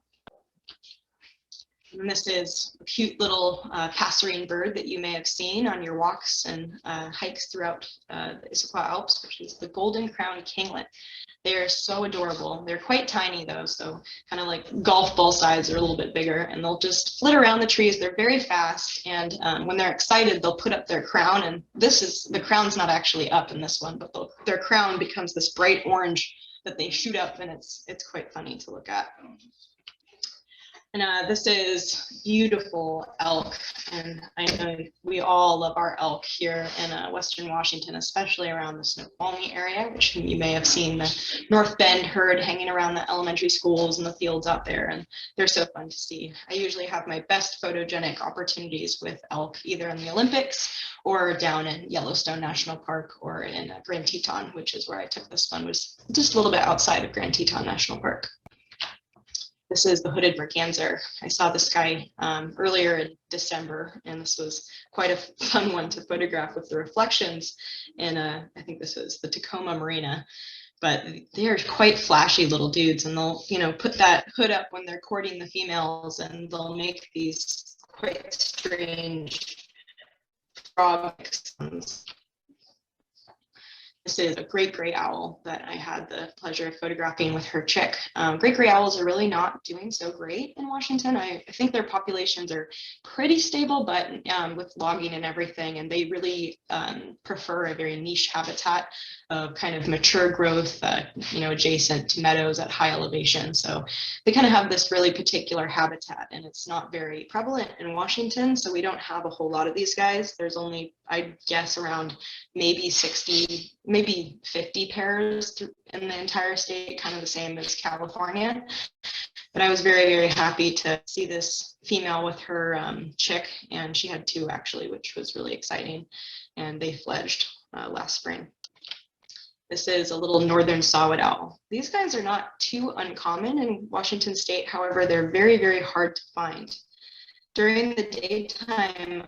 And this is a cute little passerine bird that you may have seen on your walks and hikes throughout the Issaquah Alps, which is the golden crowned kinglet. They are so adorable. They're quite tiny though, so kind of like golf ball size or a little bit bigger, and they'll just flit around the trees. They're very fast, and when they're excited, they'll put up their crown, and the crown's not actually up in this one, but their crown becomes this bright orange that they shoot up, and it's quite funny to look at. And this is beautiful elk, and I know we all love our elk here in Western Washington, especially around the Snoqualmie area, which you may have seen the North Bend herd hanging around the elementary schools and the fields out there, and they're so fun to see. I usually have my best photogenic opportunities with elk either in the Olympics or down in Yellowstone National Park or in Grand Teton, which is where I took this one, was just a little bit outside of Grand Teton National Park. This is the hooded merganser. I saw this guy earlier in December, and this was quite a fun one to photograph with the reflections. And I think this was the Tacoma Marina, but they are quite flashy little dudes, and they'll, put that hood up when they're courting the females, and they'll make these quite strange frog sounds. This is a great gray owl that I had the pleasure of photographing with her chick. Great gray owls are really not doing so great in Washington. I think their populations are pretty stable, but with logging and everything, and they really prefer a very niche habitat of kind of mature growth, adjacent to meadows at high elevation. So they kind of have this really particular habitat, and it's not very prevalent in Washington. So we don't have a whole lot of these guys. There's only, I guess, around maybe 60, maybe 50 pairs in the entire state, kind of the same as California. But I was very, very happy to see this female with her chick, and she had 2 actually, which was really exciting. And they fledged last spring. This is a little northern saw-whet owl. These guys are not too uncommon in Washington state. However, they're very, very hard to find. During the daytime,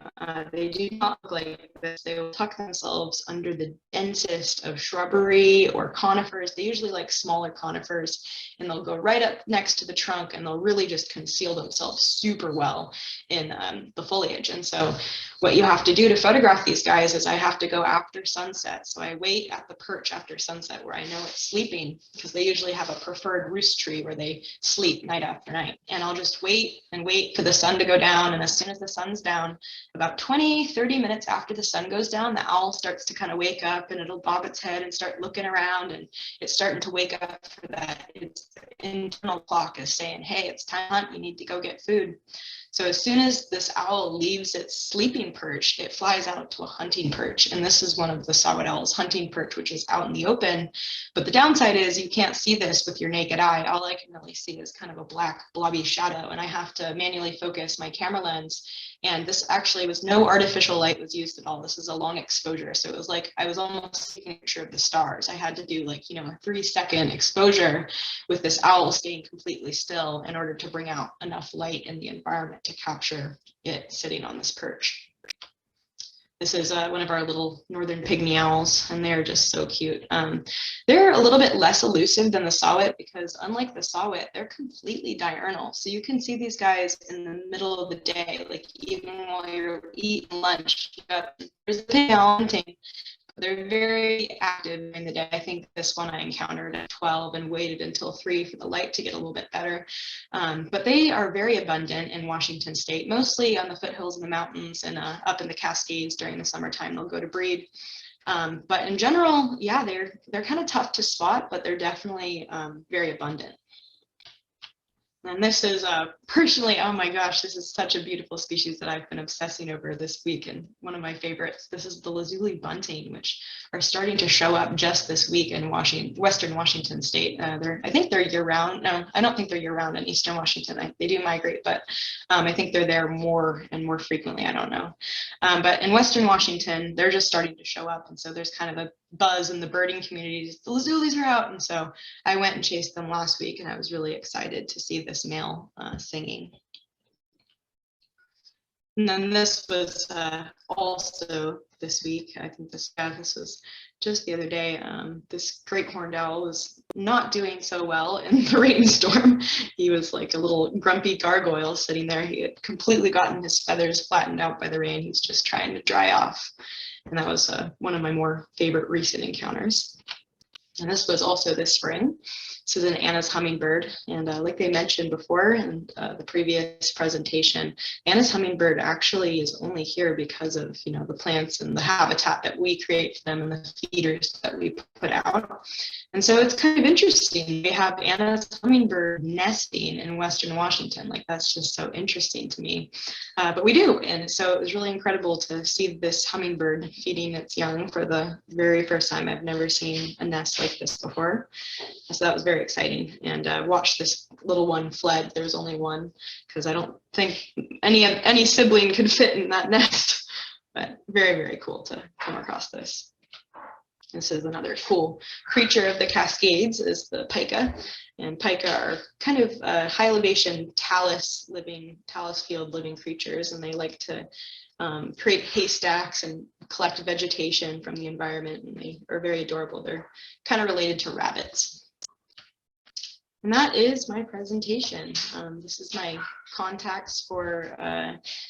they do not look like this. They will tuck themselves under the densest of shrubbery or conifers. They usually like smaller conifers, and they'll go right up next to the trunk, and they'll really just conceal themselves super well in the foliage. And so what you have to do to photograph these guys is I have to go after sunset. So I wait at the perch after sunset where I know it's sleeping, because they usually have a preferred roost tree where they sleep night after night. And I'll just wait and wait for the sun to go down. And as soon as the sun's down, about 20-30 minutes after the sun goes down, the owl starts to kind of wake up, and it'll bob its head and start looking around, and it's starting to wake up for that. Its internal clock is saying, hey, it's time to hunt, you need to go get food. So as soon as this owl leaves its sleeping perch, it flies out to a hunting perch. And this is one of the saw-whet owl's hunting perch, which is out in the open. But the downside is you can't see this with your naked eye. All I can really see is kind of a black blobby shadow, and I have to manually focus my camera lens. And this actually was no artificial light was used at all. This is a long exposure. So it was like I was almost taking a picture of the stars. I had to do like, you know, a 3-second exposure with this owl staying completely still in order to bring out enough light in the environment to capture it sitting on this perch. This is one of our little northern pygmy owls, and they're just so cute. They're a little bit less elusive than the saw-whet because unlike the saw-whet, they're completely diurnal. So you can see these guys in the middle of the day, like even while you're eating lunch. There's a pygmy owl hunting. They're very active during the day. I think this one I encountered at 12 and waited until 3 for the light to get a little bit better. But they are very abundant in Washington state, mostly on the foothills and the mountains and up in the Cascades during the summertime. They'll go to breed. But in general, yeah, they're kind of tough to spot, but they're definitely very abundant. And this is personally, oh my gosh, this is such a beautiful species that I've been obsessing over this week, and one of my favorites. This is the Lazuli Bunting, which are starting to show up just this week in Western Washington state. I think they're year-round. No, I don't think they're year-round in Eastern Washington. They do migrate, but I think they're there more and more frequently. I don't know. But in Western Washington, they're just starting to show up, and so there's kind of a buzz in the birding communities. The Lazulis are out, and so I went and chased them last week, and I was really excited to see this male singing. And then this was also this week. I think this was just the other day. This great horned owl was not doing so well in the rainstorm. He was like a little grumpy gargoyle sitting there. He had completely gotten his feathers flattened out by the rain. He's just trying to dry off. And that was one of my more favorite recent encounters. And this was also this spring. This is an Anna's hummingbird. And like they mentioned before in the previous presentation, Anna's hummingbird actually is only here because of, you know, the plants and the habitat that we create for them and the feeders that we put out. And so it's kind of interesting. We have Anna's hummingbird nesting in Western Washington. Like, that's just so interesting to me. But we do. And so it was really incredible to see this hummingbird feeding its young for the very first time. I've never seen a nest like this before. So that was very exciting. And watch this little one fled. There was only one because I don't think any sibling could fit in that nest. But very, very cool to come across this. This is another cool creature of the Cascades is the Pika. And Pika are kind of high elevation talus field living creatures. And they like to create haystacks and collect vegetation from the environment. And they are very adorable. They're kind of related to rabbits. And that is my presentation. This is my contacts for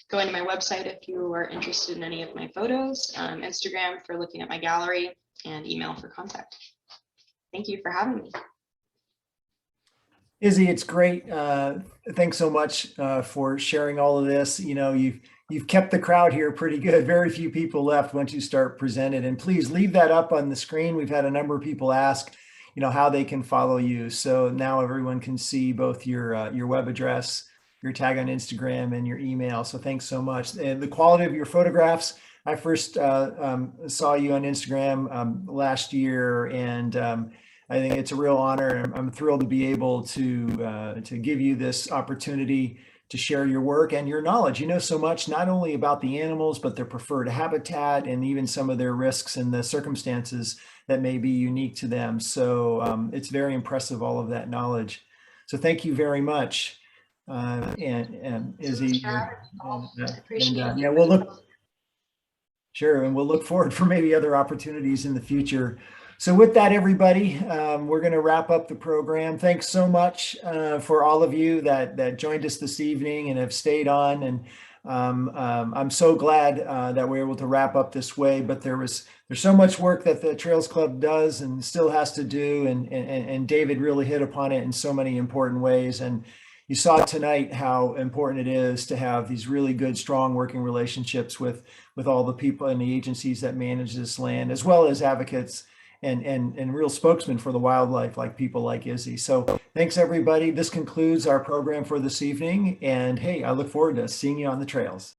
going to my website if you are interested in any of my photos, Instagram for looking at my gallery, and email for contact. Thank you for having me. Izzy, it's great. Thanks so much for sharing all of this. You know, you've kept the crowd here pretty good. Very few people left once you start presented. And please leave that up on the screen. We've had a number of people ask, you know, how they can follow you. So now everyone can see both your web address, your tag on Instagram, and your email. So thanks so much. And the quality of your photographs. I first saw you on Instagram last year, and I think it's a real honor. I'm thrilled to be able to give you this opportunity to share your work and your knowledge. You know so much, not only about the animals, but their preferred habitat and even some of their risks and the circumstances that may be unique to them. So it's very impressive, all of that knowledge. So thank you very much. And Izzy, yeah, we'll look. Sure, and we'll look forward for maybe other opportunities in the future. So with that, everybody, we're going to wrap up the program. Thanks so much for all of you that joined us this evening and have stayed on. And I'm so glad that we're able to wrap up this way, but there's so much work that the Trails Club does and still has to do. And David really hit upon it in so many important ways. And you saw tonight how important it is to have these really good, strong working relationships with all the people and the agencies that manage this land, as well as advocates and real spokesmen for the wildlife, like people like Izzy. So thanks, everybody. This concludes our program for this evening. And hey, I look forward to seeing you on the trails.